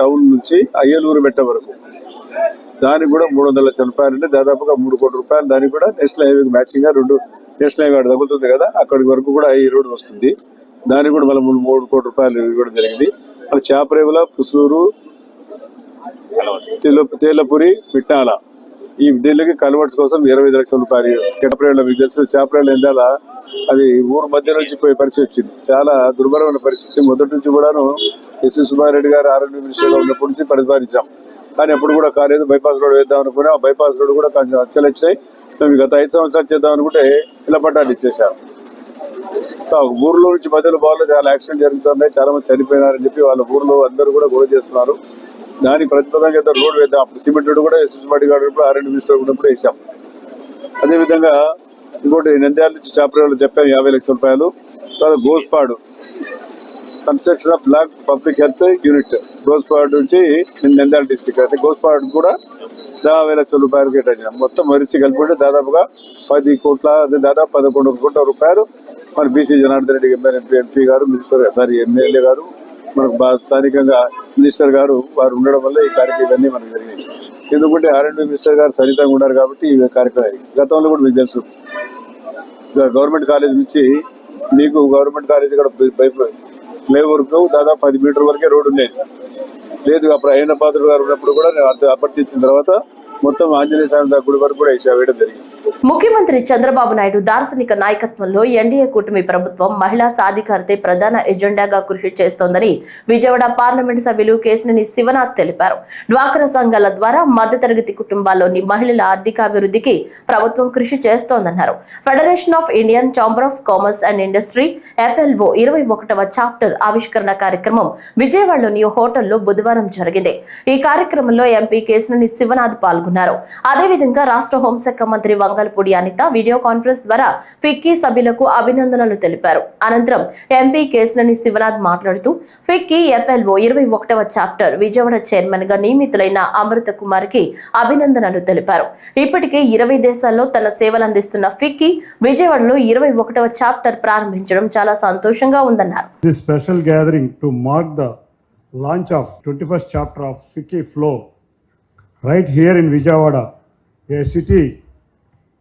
టౌన్ నుంచి అయ్యలూరు మెట్ట వరకు దానికి కూడా 300 లక్షల రూపాయలు అంటే దాదాపుగా 3 కోట్ల రూపాయలు దానికి కూడా నేషనల్ హైవేకి మ్యాచింగ్ గా 2 నేషనల్ హైవే తగ్గుతుంది కదా, అక్కడి వరకు కూడా ఈ రోడ్డు వస్తుంది. దానికి కూడా మళ్ళీ 3 కోట్ల రూపాయలు ఇవ్వడం జరిగింది. మళ్ళీ చేపరేవుల, పుసూరు, తేలపురి, మిట్టాల ఈ దీనికి కన్వర్ట్స్ కోసం 25 లక్షల రూపాయలు. చేపరేవుల మీకు తెలుసు, చేపరేవుల ఎందాల అది ఊరు మధ్య నుంచి పోయే పరిస్థితి వచ్చింది. చాలా దుర్భరమైన పరిస్థితి. మొదటి నుంచి కూడాను ఎస్వి సుబ్బారెడ్డి గారు ఆర్ఎండ్బి మినిస్టర్గా ఉన్నప్పటి నుంచి ప్రతిపాదించాం, కానీ అప్పుడు కూడా కాలేదు. బైపాస్ రోడ్ వేద్దాం అనుకున్నా, ఆ బైపాస్ రోడ్ కూడా కొంచెం అచ్చలు వచ్చినాయి. మేము గత 5 సంవత్సరాలు చేద్దాం అనుకుంటే ఇలా పట్టాలు ఇచ్చేసారు. ఊర్లో నుంచి మధ్యలో బాగా చాలా యాక్సిడెంట్ జరుగుతున్నాయి, చాలా మంది చనిపోయినారని చెప్పి వాళ్ళ ఊర్లో అందరూ కూడా గొడవ చేస్తున్నారు. దానికి ప్రతిపాదనగా రోడ్ వేద్దాం. అప్పుడు సిమెంట్ రోడ్ కూడా ఎస్వి సుబ్బారెడ్డి గారు ఉన్నప్పుడు ఆర్ఎండ్బి మినిస్టర్ ఉన్నప్పుడు వేసాం. అదేవిధంగా ఇంకోటి నంద్యాల నుంచి చాపరేలో చెప్పాము 50 లక్షల రూపాయలు. తర్వాత Gospadu construction of black public health unit Gospadu నుంచి నంద్యాల డిస్టిక్, అయితే గోస్పాడు కూడా 50 లక్షల రూపాయలు కేటాయించాం. మొత్తం వరిసి కలిపి దాదాపుగా 10 కోట్ల, దాదాపు 11 కోట్ల రూపాయలు మన బీసీ జనార్దన్ రెడ్డి ఎంపీ గారు, మినిస్టర్ ఎమ్మెల్యే గారు, మనకు స్థానికంగా మినిస్టర్ గారు వారు ఉండడం వల్ల ఈ కార్యక్రమం ఇవన్నీ మనకు జరిగినాయి. ఎందుకంటే ఆర్ఎండ్బి మినిస్టర్ గారు సన్నిహితంగా ఉన్నారు కాబట్టి ఈ కార్యక్రమం గతంలో కూడా మీకు తెలుసు. గవర్నమెంట్ కాలేజ్ నుంచి మీకు గవర్నమెంట్ కాలేజ్ కూడా ఫ్లైఓవర్కు దాదాపు 10 మీటర్ వరకే రోడ్డు ఉండేది లేదు. అప్పుడు అయిన పాత్రుడు గారు ఉన్నప్పుడు కూడా అభ్యర్థించిన తర్వాత మొత్తం ఆంజనేయ స్వామి గుడి వరకు కూడా వేయడం జరిగింది. ముఖ్యమంత్రి చంద్రబాబు నాయుడు దార్శనిక నాయకత్వంలో ఎన్డీఏ కూటమి ప్రభుత్వం మహిళా సాధికారతే ప్రధాన ఎజెండాగా కృషి చేస్తోందని విజయవాడ పార్లమెంట్ సభ్యులు కేశినేని శివనాథ్ తెలిపారు. డ్వాక్రా సంఘాల ద్వారా మధ్యతరగతి కుటుంబాల్లోని మహిళల ఆర్థికాభివృద్ధికి ప్రభుత్వం కృషి చేస్తోందన్నారు. Federation of Indian chamber of commerce and industry FLO 21వ చాప్టర్ ఆవిష్కరణ కార్యక్రమం విజయవాడలోని హోటల్లో బుధవారం జరిగింది. ఈ కార్యక్రమంలో ఎంపీ కేశినేని శివనాథ్ పాల్గొన్నారు. అదేవిధంగా రాష్ట్ర హోంశాఖ మంత్రి వంగలపూడి అనిత వీడియో కాన్ఫరెన్స్ ద్వారా ఫిక్కీ సభ్యులకు అభినందనలు తెలిపారు. అనంతరం ఎంపీ కేశినేని శివనాథ్ మాట్లాడుతూ ఫిక్కీ FLO 21వ చాప్టర్ విజయవాడ చైర్మన్ గా నియమితులైన అమృత కుమార్ కి అభినందనలు తెలిపారు. ఇప్పటికే 20 దేశాల్లో తన సేవలు అందిస్తున్న ఫిక్కీ విజయవాడలో 21వ చాప్టర్ ప్రారంభించడం చాలా సంతోషంగా ఉందన్నారు. This special gathering to mark the launch of 21st chapter of Ficky Flow right here in Vijayawada, a city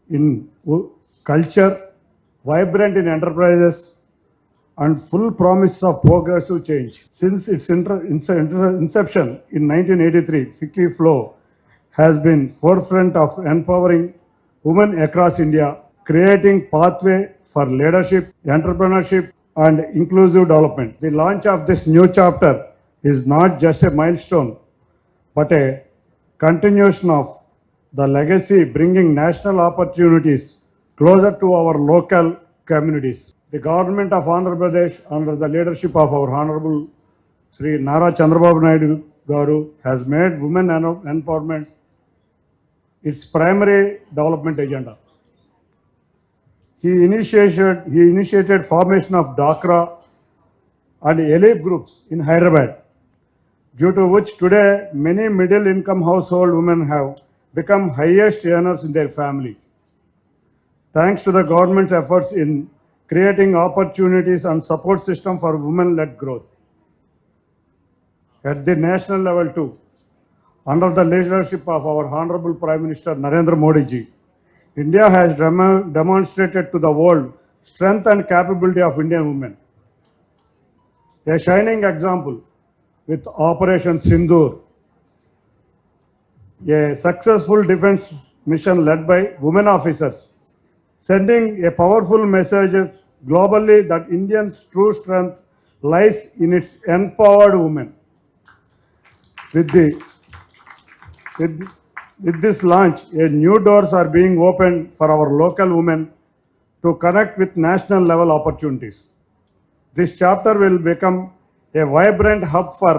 in culture, vibrant in enterprises and full promise of progressive change. Since its inception in 1983, Ficky Flow has been forefront of empowering women across India, creating pathway for leadership, entrepreneurship and inclusive development. The launch of this new chapter is not just a milestone, but a continuation of the legacy, bringing national opportunities closer to our local communities. The government of Andhra Pradesh, under the leadership of our Honorable Sri Nara Chandrababu Naidu Garu, has made women empowerment its primary development agenda. He initiated formation of Dhokra and elite groups in Hyderabad, due to which today many middle income household women have become highest earners in their family. Thanks to the government's efforts in creating opportunities and support system for women-led growth. At the national level too, under the leadership of our Honorable Prime Minister Narendra Modi ji, India has demonstrated to the world strength and capability of Indian women. A shining example with Operation Sindoor, a successful defense mission led by women officers, sending a powerful message globally that India's true strength lies in its empowered women. With this launch, new doors are being opened for our local women to connect with national level opportunities. This chapter will become a vibrant hub for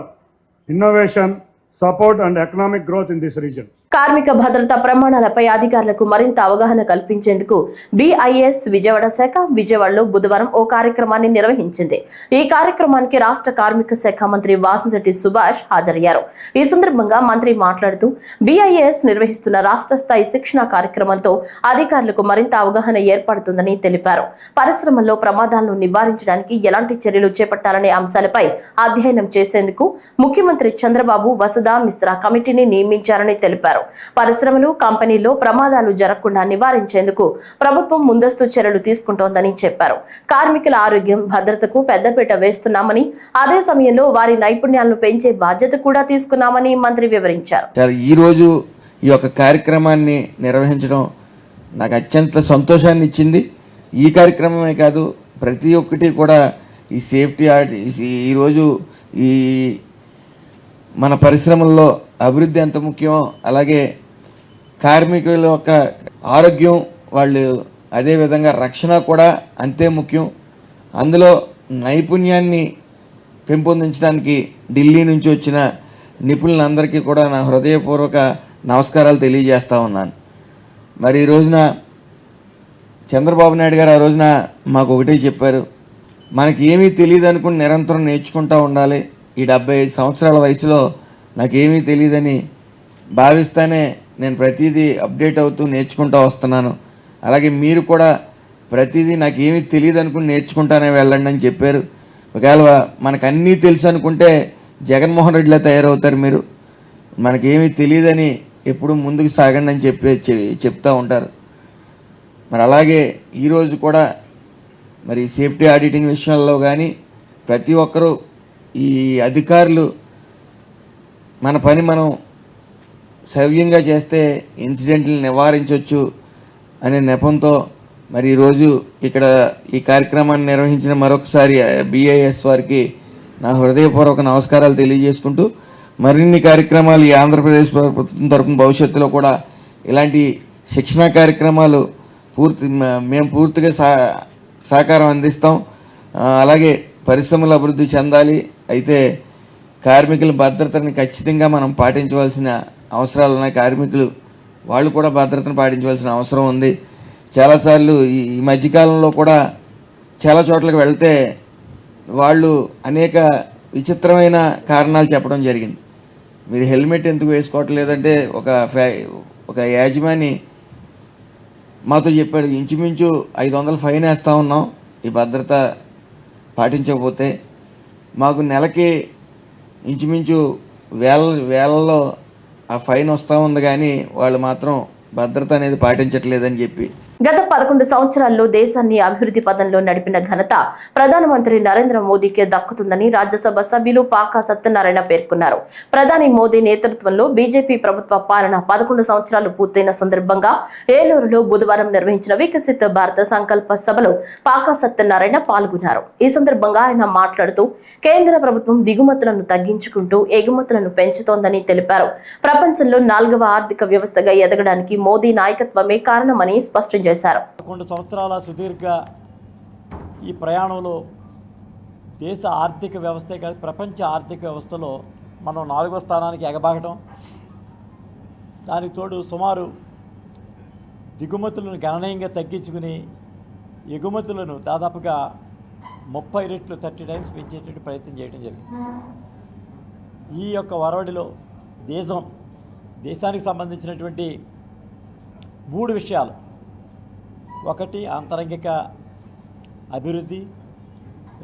innovation, support and economic growth in this region. కార్మిక భద్రతా ప్రమాణాలపై అధికారులకు మరింత అవగాహన కల్పించేందుకు BIS Vijayawada శాఖ విజయవాడలో బుధవారం ఓ కార్యక్రమాన్ని నిర్వహించింది. ఈ కార్యక్రమానికి రాష్ట్ర కార్మిక శాఖ మంత్రి వాసంశెట్టి సుభాష్ హాజరయ్యారు. ఈ సందర్భంగా మంత్రి మాట్లాడుతూ BIS నిర్వహిస్తున్న రాష్ట్ర స్థాయి శిక్షణ కార్యక్రమంతో అధికారులకు మరింత అవగాహన ఏర్పడుతుందని తెలిపారు. పరిశ్రమల్లో ప్రమాదాలను నివారించడానికి ఎలాంటి చర్యలు చేపట్టాలనే అంశాలపై అధ్యయనం చేసేందుకు ముఖ్యమంత్రి చంద్రబాబు వసుధా మిశ్రా కమిటీని నియమించారని తెలిపారు. పరిశ్రమలు, కంపెనీల్లో ప్రమాదాలు జరగకుండా నివారించేందుకు ప్రభుత్వం ముందస్తు చర్యలు తీసుకుంటోందని చెప్పారు. కార్మికుల ఆరోగ్యం, భద్రతకు పెద్దపీట వేస్తున్నామని, అదే సమయంలో వారి నైపుణ్యాలను పెంచే బాధ్యత కూడా తీసుకున్నామని మంత్రి వివరించారు. ఈ రోజు ఈ యొక్క కార్యక్రమాన్ని నిర్వహించడం నాకు అత్యంత సంతోషాన్ని ఇచ్చింది. ఈ కార్యక్రమమే కాదు, ప్రతి ఒక్కటి కూడా ఈ సేఫ్టీ ఈరోజు ఈ మన పరిశ్రమల్లో అభివృద్ధి ఎంత ముఖ్యమో అలాగే కార్మికుల యొక్క ఆరోగ్యం, వాళ్ళు అదేవిధంగా రక్షణ కూడా అంతే ముఖ్యం. అందులో నైపుణ్యాన్ని పెంపొందించడానికి ఢిల్లీ నుంచి వచ్చిన నిపుణులందరికీ కూడా నా హృదయపూర్వక నమస్కారాలు తెలియజేస్తా ఉన్నాను. మరి ఈ రోజున చంద్రబాబు నాయుడు గారు ఆ రోజున మాకు ఒకటే చెప్పారు, మనకి ఏమీ తెలియదు అనుకుని నిరంతరం నేర్చుకుంటూ ఉండాలి. ఈ 75 సంవత్సరాల వయసులో నాకేమీ తెలియదని భావిస్తానే నేను ప్రతిదీ అప్డేట్ అవుతూ నేర్చుకుంటూ వస్తున్నాను. అలాగే మీరు కూడా ప్రతిదీ నాకేమీ తెలియదు అనుకుని నేర్చుకుంటానే వెళ్ళండి అని చెప్పారు. ఒకవేళ మనకు అన్నీ తెలుసు అనుకుంటే జగన్మోహన్ రెడ్డిలా తయారవుతారు మీరు. మనకేమీ తెలియదని ఎప్పుడు ముందుకు సాగండి అని చెప్తూ ఉంటారు. మరి అలాగే ఈరోజు కూడా మరి సేఫ్టీ ఆడిటింగ్ విషయాల్లో కానీ ప్రతి ఒక్కరూ ఈ అధికారులు మన పని మనం సవ్యంగా చేస్తే ఇన్సిడెంట్లు నివారించవచ్చు అనే నెపంతో మరి ఈరోజు ఇక్కడ ఈ కార్యక్రమాన్ని నిర్వహించిన మరొకసారి BIS వారికి నా హృదయపూర్వక నమస్కారాలు తెలియజేసుకుంటూ మరిన్ని కార్యక్రమాలు ఈ ఆంధ్రప్రదేశ్ ప్రభుత్వం తరపున భవిష్యత్తులో కూడా ఇలాంటి శిక్షణా కార్యక్రమాలు మేము పూర్తిగా సహకారం అందిస్తాం. అలాగే పరిశ్రమలు అభివృద్ధి చెందాలి, అయితే కార్మికుల భద్రతని ఖచ్చితంగా మనం పాటించవలసిన అవసరాలు ఉన్నాయి. కార్మికులు వాళ్ళు కూడా భద్రతను పాటించవలసిన అవసరం ఉంది. చాలాసార్లు ఈ మధ్యకాలంలో కూడా చాలా చోట్లకు వెళ్తే వాళ్ళు అనేక విచిత్రమైన కారణాలు చెప్పడం జరిగింది. మీరు హెల్మెట్ ఎందుకు వేసుకోవట్లేదంటే ఒక యాజమాని మాతో చెప్పాడు, ఇంచుమించు 500 ఫైన్ వేస్తూ ఉన్నాం ఈ భద్రత పాటించకపోతే. మాకు నెలకి ఇంచుమించు వేలలో ఆ ఫైన్ వస్తూ ఉంది, కానీ వాళ్ళు మాత్రం భద్రత అనేది పాటించట్లేదని చెప్పి. గత 11 సంవత్సరాల్లో దేశాన్ని అభివృద్ధి పదంలో నడిపిన ఘనత ప్రధానమంత్రి నరేంద్ర మోదీకే దక్కుతుందని రాజ్యసభ సభ్యులు పాకా సత్యనారాయణ పేర్కొన్నారు. ప్రధాని మోదీ నేతృత్వంలో బీజేపీ ప్రభుత్వ పాలన 11 సంవత్సరాలు పూర్తయిన సందర్భంగా ఏలూరులో బుధవారం నిర్వహించిన వికసిత భారత సంకల్ప సభలో పాకా సత్యనారాయణ పాల్గొన్నారు. ఈ సందర్భంగా ఆయన మాట్లాడుతూ కేంద్ర ప్రభుత్వం దిగుమతులను తగ్గించుకుంటూ ఎగుమతులను పెంచుతోందని తెలిపారు. ప్రపంచంలో 4వ ఆర్థిక వ్యవస్థగా ఎదగడానికి మోదీ నాయకత్వమే కారణమని స్పష్టం చేశారు. 11 సంవత్సరాల సుదీర్ఘ ఈ ప్రయాణంలో దేశ ఆర్థిక వ్యవస్థే కాదు, ప్రపంచ ఆర్థిక వ్యవస్థలో మనం 4వ స్థానానికి ఎగబాకటం, దానికి తోడు సుమారు దిగుమతులను గణనీయంగా తగ్గించుకుని ఎగుమతులను దాదాపుగా 30 రెట్లు 30 టైమ్స్ పెంచేటువంటి ప్రయత్నం చేయడం జరిగింది. ఈ యొక్క వరవడిలో దేశానికి సంబంధించినటువంటి 3 విషయాలు, ఒకటి ఆంతరంగిక అభివృద్ధి,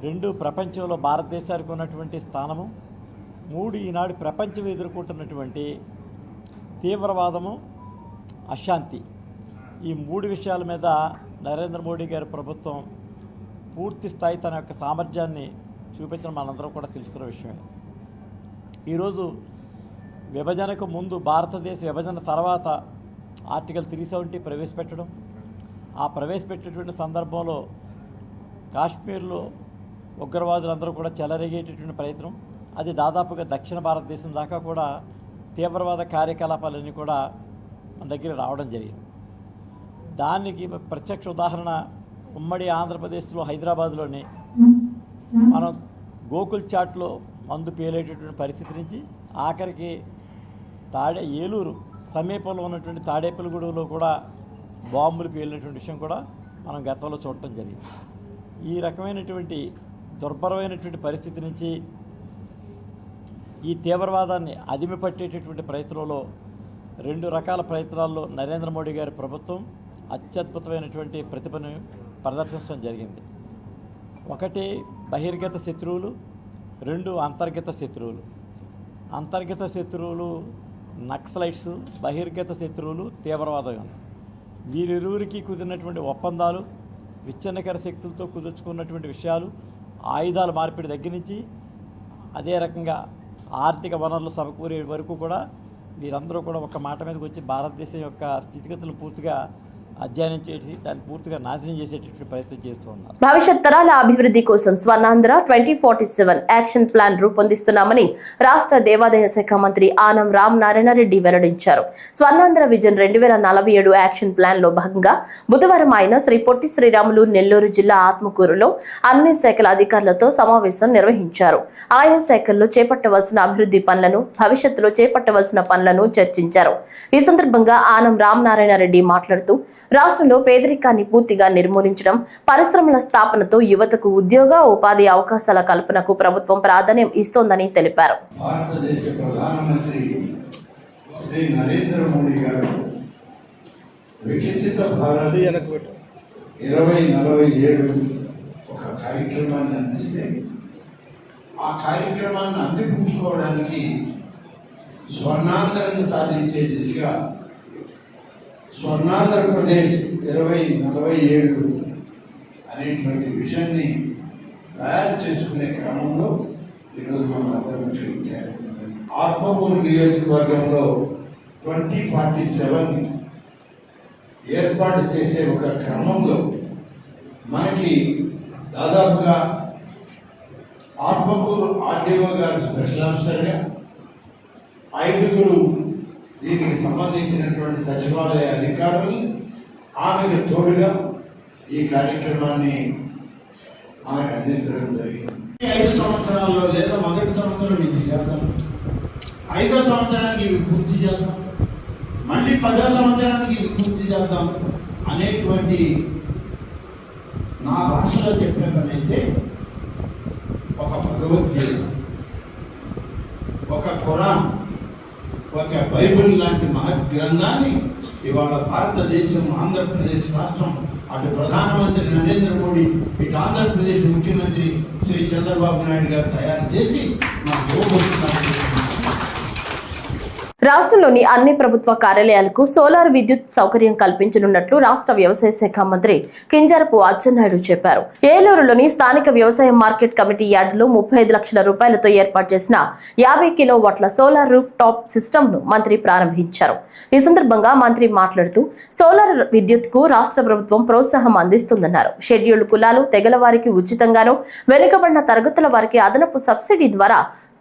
2 ప్రపంచంలో భారతదేశానికి ఉన్నటువంటి స్థానము, 3 ఈనాడు ప్రపంచం ఎదుర్కొంటున్నటువంటి తీవ్రవాదము, అశాంతి. ఈ 3 విషయాల మీద నరేంద్ర మోడీ గారి ప్రభుత్వం పూర్తి స్థాయి తన యొక్క సామర్థ్యాన్ని చూపించడం మనందరం కూడా తెలుసుకున్న విషయమే. ఈరోజు విభజనకు ముందు, భారతదేశ విభజన తర్వాత ఆర్టికల్ 370 ప్రవేశపెట్టడం, ఆ ప్రవేశపెట్టేటువంటి సందర్భంలో కాశ్మీర్లో ఉగ్రవాదులందరూ కూడా చెలరేగేటటువంటి ప్రయత్నం, అది దాదాపుగా దక్షిణ భారతదేశం దాకా కూడా తీవ్రవాద కార్యకలాపాలన్నీ కూడా మన దగ్గర రావడం జరిగింది. దానికి ప్రత్యక్ష ఉదాహరణ ఉమ్మడి ఆంధ్రప్రదేశ్లో హైదరాబాద్లోని మనం గోకుల్ చాట్లో మందు పేలేటటువంటి పరిస్థితి నుంచి ఆఖరికి ఏలూరు సమీపంలో ఉన్నటువంటి తాడేపల్లిగూడెంలో కూడా బాంబులు పేలినటువంటి విషయం కూడా మనం గతంలో చూడటం జరిగింది. ఈ రకమైనటువంటి దుర్భరమైనటువంటి పరిస్థితి నుంచి ఈ తీవ్రవాదాన్ని అదిమిపట్టేటటువంటి ప్రయత్నంలో 2 రకాల ప్రయత్నాల్లో నరేంద్ర మోడీ గారి ప్రభుత్వం అత్యద్భుతమైనటువంటి ప్రతిభను ప్రదర్శించడం జరిగింది. ఒకటి బహిర్గత శత్రువులు, 2 అంతర్గత శత్రువులు. అంతర్గత శత్రువులు నక్సలైట్స్, బహిర్గత శత్రువులు తీవ్రవాదం. వీరిరువురికి కుదిరినటువంటి ఒప్పందాలు, విచ్ఛిన్నకర శక్తులతో కుదుర్చుకున్నటువంటి విషయాలు, ఆయుధాల మార్పిడి దగ్గర నుంచి అదే రకంగా ఆర్థిక వనరులు సమకూరే వరకు కూడా వీరందరూ కూడా ఒక మాట మీదకి వచ్చి భారతదేశం యొక్క స్థితిగతులు పూర్తిగా అధ్యయనం చేసి దాన్ని పూర్తిగా నాశనం చేసేటటువంటి ప్రయత్నం చేస్తూ ఉన్నారు. భవిష్యత్ తరాల అభివృద్ధి కోసం స్వర్ణాంధ్ర 2047 యాక్షన్ ప్లాన్ రూపొందిస్తున్నామని రాష్ట్ర దేవాదాయ శాఖ మంత్రి ఆనం రామనారాయణ రెడ్డి వెల్లడించారు. స్వర్ణాంధ్ర విజన్ 2047 యాక్షన్ ప్లాన్ లో భాగంగా బుధవారం ఆయన శ్రీ పొట్టి శ్రీరాములు నెల్లూరు జిల్లా ఆత్మకూరులో అన్ని శాఖల అధికారులతో సమావేశం నిర్వహించారు. ఆయా శాఖల్లో చేపట్టవలసిన అభివృద్ధి పనులను, భవిష్యత్తులో చేపట్టవలసిన పనులను చర్చించారు. ఈ సందర్భంగా ఆనం రామనారాయణ రెడ్డి మాట్లాడుతూ రాష్ట్రంలో పేదరికాన్ని పూర్తిగా నిర్మూలించడం, పరిశ్రమల స్థాపనతో యువతకు ఉద్యోగ ఉపాధి అవకాశాల కల్పనకు ప్రభుత్వం ప్రాధాన్యం ఇస్తోందని తెలిపారు. భారతదేశ ప్రధానమంత్రి శ్రీ నరేంద్ర మోడీ గారు వికసిత భారత్ 2047 ఒక కార్యక్రమాన్ని అందిస్తే ఆ కార్యక్రమాన్ని అందిపుచ్చుకోవడానికి స్వర్ణాంధ్రను సాధించే దిశగా స్వర్ణాంధ్రప్రదేశ్ 2047 అనేటువంటి విజన్ని తయారు చేసుకునే క్రమంలో ఈరోజు మనం అందరం ఇక్కడికి చేరుతుంది. ఆత్మకూరు నియోజకవర్గంలో 2047 ఏర్పాటు చేసే ఒక క్రమంలో మనకి దాదాపుగా ఆత్మకూరు ఆర్డీఓ గారు స్పెషల్ ఆఫీసర్గా, 5 దీనికి సంబంధించినటువంటి సచివాలయ అధికారులు ఆమెకు తోడుగా ఈ కార్యక్రమాన్ని మనకు అందించడం జరిగింది. 5 సంవత్సరాల్లో లేదా మొదటి సంవత్సరం ఇది చేద్దాం, 5వ సంవత్సరానికి ఇవి పూర్తి చేద్దాం, మళ్ళీ 10వ సంవత్సరానికి ఇది పూర్తి చేద్దాం అనేటువంటి నా భాషలో చెప్పే పని అయితే ఒక భగవద్గీత, ఒక ఖురాన్, ఒక బైబిల్ లాంటి మహత్ గ్రంథాన్ని ఇవాళ భారతదేశం, ఆంధ్రప్రదేశ్ రాష్ట్రం, అటు ప్రధానమంత్రి నరేంద్ర మోడీ, ఇటు ఆంధ్రప్రదేశ్ ముఖ్యమంత్రి శ్రీ చంద్రబాబు నాయుడు గారు తయారు చేసి మా యువకులకు రాష్ట్రంలోని అన్ని ప్రభుత్వ కార్యాలయాలకు సోలార్ విద్యుత్ సౌకర్యం కల్పించనున్నట్లు రాష్ట్ర వ్యవసాయ శాఖ మంత్రి కింజరపు అచ్చెన్నాయుడు చెప్పారు. ఏలూరులోని స్థానిక వ్యవసాయ మార్కెట్ కమిటీ యార్డులో 35 లక్షల రూపాయలతో ఏర్పాటు చేసిన 50 కిలోవాట్ల సోలార్ రూఫ్ టాప్ సిస్టమ్ ను మంత్రి ప్రారంభించారు. ఈ సందర్భంగా మంత్రి మాట్లాడుతూ సోలార్ విద్యుత్ కు రాష్ట్ర ప్రభుత్వం ప్రోత్సాహం అందిస్తుందన్నారు. షెడ్యూల్డ్ కులాలు, తెగల వారికి ఉచితంగాను, వెనుకబడిన తరగతుల వారికి అదనపు సబ్సిడీ ద్వారా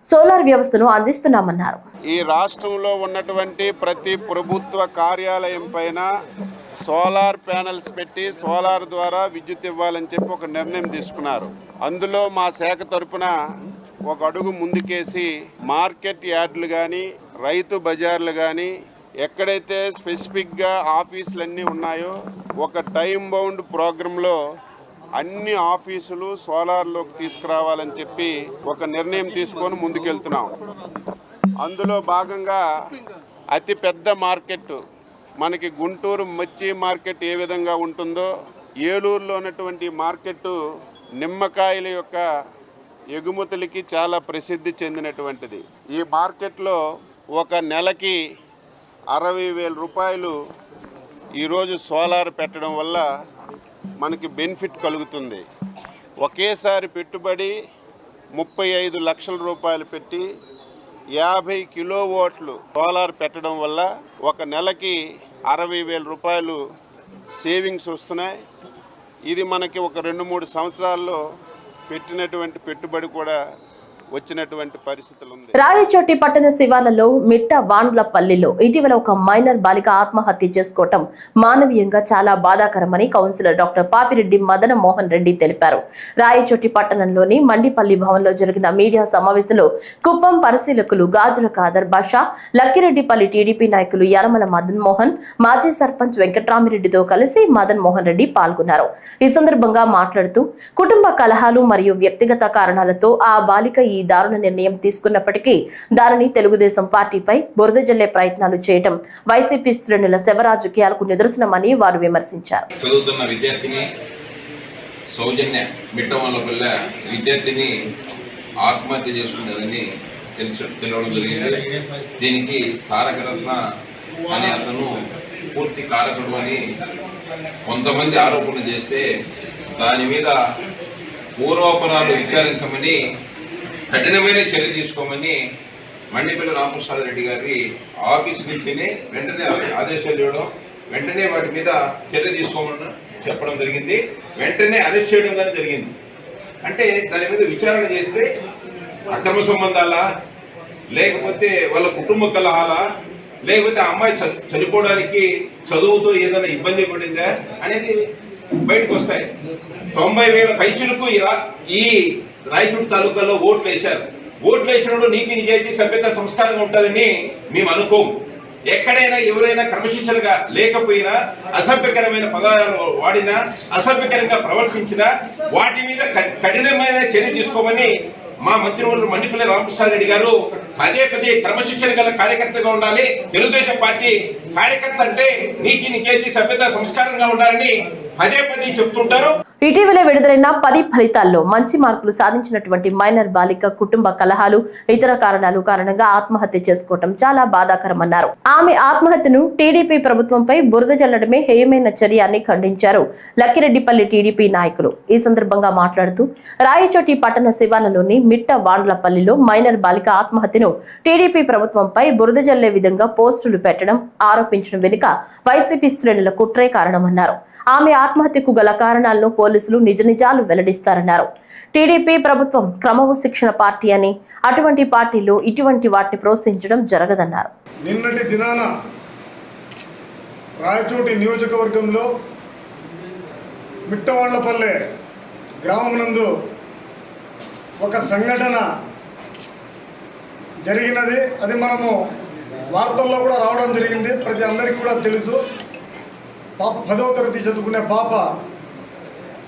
సోలార్ వ్యవస్థను అందిస్తున్నామన్నారు. ఈ రాష్ట్రంలో ఉన్నటువంటి ప్రతి ప్రభుత్వ కార్యాలయం పైన సోలార్ ప్యానెల్స్ పెట్టి సోలార్ ద్వారా విద్యుత్ ఇవ్వాలని చెప్పి ఒక నిర్ణయం తీసుకున్నారు. అందులో మా శాఖ తరపున ఒక అడుగు ముందుకేసి మార్కెట్ యార్డులు కానీ, రైతు బజార్లు కానీ, ఎక్కడైతే స్పెసిఫిక్గా ఆఫీసులన్నీ ఉన్నాయో ఒక టైం బౌండ్ ప్రోగ్రాంలో అన్ని ఆఫీసులు సోలార్లోకి తీసుకురావాలని చెప్పి ఒక నిర్ణయం తీసుకొని ముందుకెళ్తున్నాం. అందులో భాగంగా అతి పెద్ద మార్కెట్ మనకి గుంటూరు మిర్చి మార్కెట్ ఏ విధంగా ఉంటుందో ఏలూరులో ఉన్నటువంటి మార్కెట్ నిమ్మకాయల యొక్క ఎగుమతులకి చాలా ప్రసిద్ధి చెందినటువంటిది. ఈ మార్కెట్లో ఒక నెలకి 60,000 రూపాయలు ఈరోజు సోలార్ పెట్టడం వల్ల మనకి బెనిఫిట్ కలుగుతుంది. ఒకేసారి పెట్టుబడి 35 లక్షల రూపాయలు పెట్టి 50 కిలోవాట్లు సోలార్ పెట్టడం వల్ల ఒక నెలకి 60,000 రూపాయలు సేవింగ్స్ వస్తున్నాయి. ఇది మనకి ఒక 2-3 సంవత్సరాల్లో పెట్టినటువంటి పెట్టుబడి కూడా వచ్చినటువంటి పరిస్థితులు ఉంది. రాయచోటి పట్టణ శివార్లలో మిట్ట వాండ్లపల్లిలో ఇటీవల ఒక మైనర్ బాలిక ఆత్మహత్య చేసుకోవటం మానవీయంగా చాలా బాధాకరమని కౌన్సిలర్ డాక్టర్ పాపిరెడ్డి మదన మోహన్ రెడ్డి తెలిపారు. రాయచోటి పట్టణంలోని మండిపల్లి భవన్లో జరిగిన మీడియా సమావేశంలో కుప్పం పరిశీలకులు గాజుల ఖాదర్ బాషా, లక్కిరెడ్డిపల్లి టీడీపీ నాయకులు యనమల మదన్ మోహన్, మాజీ సర్పంచ్ వెంకట్రామిరెడ్డితో కలిసి మదన్ మోహన్ రెడ్డి పాల్గొన్నారు. ఈ సందర్భంగా మాట్లాడుతూ కుటుంబ కలహాలు మరియు వ్యక్తిగత కారణాలతో ఆ బాలిక ఈ దారుణ నిర్ణయం తీసుకున్నప్పటికీ దానిని తెలుగుదేశం పార్టీపై బురద జల్లే ప్రయత్నాలు చేయడం వైసీపీ శ్రేణుల శవరాజకీయాలకు నిదర్శనమని వారు విమర్శించారు. చదువుతున్న విద్యార్థిని సౌజన్య మిట్టవల్లపల్ల విద్యార్థిని ఆత్మహత్య చేసుకున్నదని తెలియడం జరిగింది. దీనికి తారకరత్న అనే అతను పూర్తి కారకుడు అని కొంతమంది ఆరోపణలు చేస్తే దాని మీద పూర్వాపరాలు విచారించమని, కఠినమైన చర్య తీసుకోమని మండిపల్లి రామప్రసాద్ రెడ్డి గారి ఆఫీస్ నుంచి వెంటనే ఆదేశాలు ఇవ్వడం, వెంటనే వాటి మీద చర్య తీసుకోమని చెప్పడం జరిగింది. వెంటనే అరెస్ట్ చేయడం కానీ జరిగింది. అంటే దాని మీద విచారణ చేస్తే అక్రమ సంబంధాలా, లేకపోతే వాళ్ళ కుటుంబ కలహాలా, లేకపోతే ఆ అమ్మాయి చనిపోవడానికి చదువుతో ఏదైనా ఇబ్బంది పడిందా అనేది బయటకు వస్తాయి. 90,000 పైచులకు ఈ రాయచూరు తాలూకాలో ఓట్లు వేశారు. ఓట్లు వేసినప్పుడు నీతి నిజాయితీ సభ్యత సంస్కారంగా ఉంటుందని మేము అనుకోము. ఎక్కడైనా ఎవరైనా క్రమశిక్షణగా లేకపోయినా, అసభ్యకరమైన పదాలు వాడినా, అసభ్యకరంగా ప్రవర్తించినా వాటి మీద కఠినమైన చర్య తీసుకోమని మా మంత్రివర్యులు మండిపల్లి రామప్రసాద్ రెడ్డి గారు పదే పదే క్రమశిక్షణ గల కార్యకర్తగా ఉండాలి. తెలుగుదేశం పార్టీ కార్యకర్త అంటే నీతి నిజాయితీ సభ్యత సంస్కారంగా ఉండాలని పదే పదే చెప్తుంటారు. ఇటీవల విడుదలైన 10 ఫలితాల్లో మంచి మార్కులు సాధించినటువంటి మైనర్ బాలిక కుటుంబ కలహాలు, ఇతర కారణాలు కారణంగా ఆత్మహత్య చేసుకోవటం చాలా బాధాకరమన్నారు. ఆమె ఆత్మహత్యను టీడీపీ ప్రభుత్వంపై బురద జల్లడమే హేయమైన చర్య అని ఖండించారు లక్కిరెడ్డిపల్లి టీడీపీ నాయకులు. ఈ సందర్భంగా మాట్లాడుతూ రాయచోటి పట్టణ శివాలలోని మిట్ట వాండ్లపల్లిలో మైనర్ బాలిక ఆత్మహత్యను టీడీపీ ప్రభుత్వంపై బురద జల్లే విధంగా పోస్టులు పెట్టడం, ఆరోపించడం వెనుక వైసీపీ శ్రేణుల కుట్రే కారణమన్నారు. ఆమె ఆత్మహత్యకు గల కారణాలను పోలీసులు నిజ నిజాలు వెల్లడిస్తారన్నారు. టీడీపీ ప్రభుత్వం క్రమశిక్షణ పార్టీ అని, అటువంటి పార్టీలు ఇటువంటి వాటిని ప్రోత్సహించడం జరగదన్నారు. నిన్నటి దినాన రాయచోటి నియోజకవర్గంలో మిట్టవాళ్లపల్లె గ్రామం నందు ఒక సంఘటన జరిగినది. అది మనము వార్తల్లో కూడా రావడం జరిగింది. ప్రతి అందరికీ కూడా తెలుసు. పాప 10వ తరగతి చదువుకునే పాప,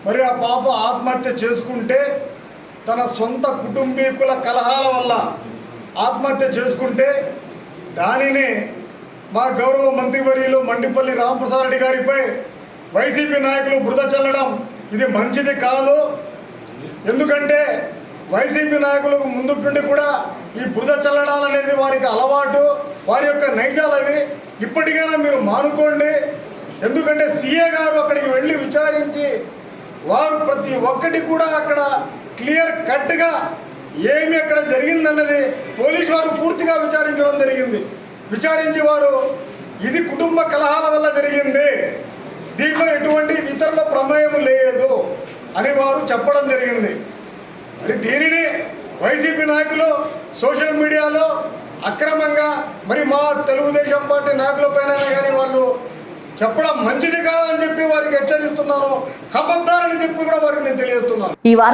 మరి ఆ పాప ఆత్మహత్య చేసుకుంటే తన సొంత కుటుంబీకుల కలహాల వల్ల ఆత్మహత్య చేసుకుంటే దానిని మా గౌరవ మంత్రివర్యులు మండిపల్లి రామప్రసాద్ రెడ్డి గారిపై వైసీపీ నాయకులు బురద చల్లడం ఇది మంచిది కాదు. ఎందుకంటే వైసీపీ నాయకులకు ముందు నుండి కూడా ఈ బురద చల్లడాలనేది వారికి అలవాటు, వారి యొక్క నైజాలవి. ఇప్పటికైనా మీరు మానుకోండి. ఎందుకంటే సీఏ గారు అక్కడికి వెళ్ళి విచారించి వారు ప్రతి ఒక్కటి కూడా అక్కడ క్లియర్ కట్గా ఏమి అక్కడ జరిగిందన్నది పోలీసు వారు పూర్తిగా విచారించడం జరిగింది. విచారించి వారు ఇది కుటుంబ కలహాల వల్ల జరిగింది, దీంట్లో ఎటువంటి ఇతరుల ప్రమేయం లేదు అని వారు చెప్పడం జరిగింది. మరి దీనిని వైసీపీ నాయకులు సోషల్ మీడియాలో అక్రమంగా మరి మా తెలుగుదేశం పార్టీ నాయకులపైన కానీ వాళ్ళు చెప్పడం మంచిది కాదని చెప్పి వారికి హెచ్చరిస్తున్నాను. కబద్దారని చెప్పి కూడా వారికి నేను తెలియజేస్తున్నాను. ఈ వార్త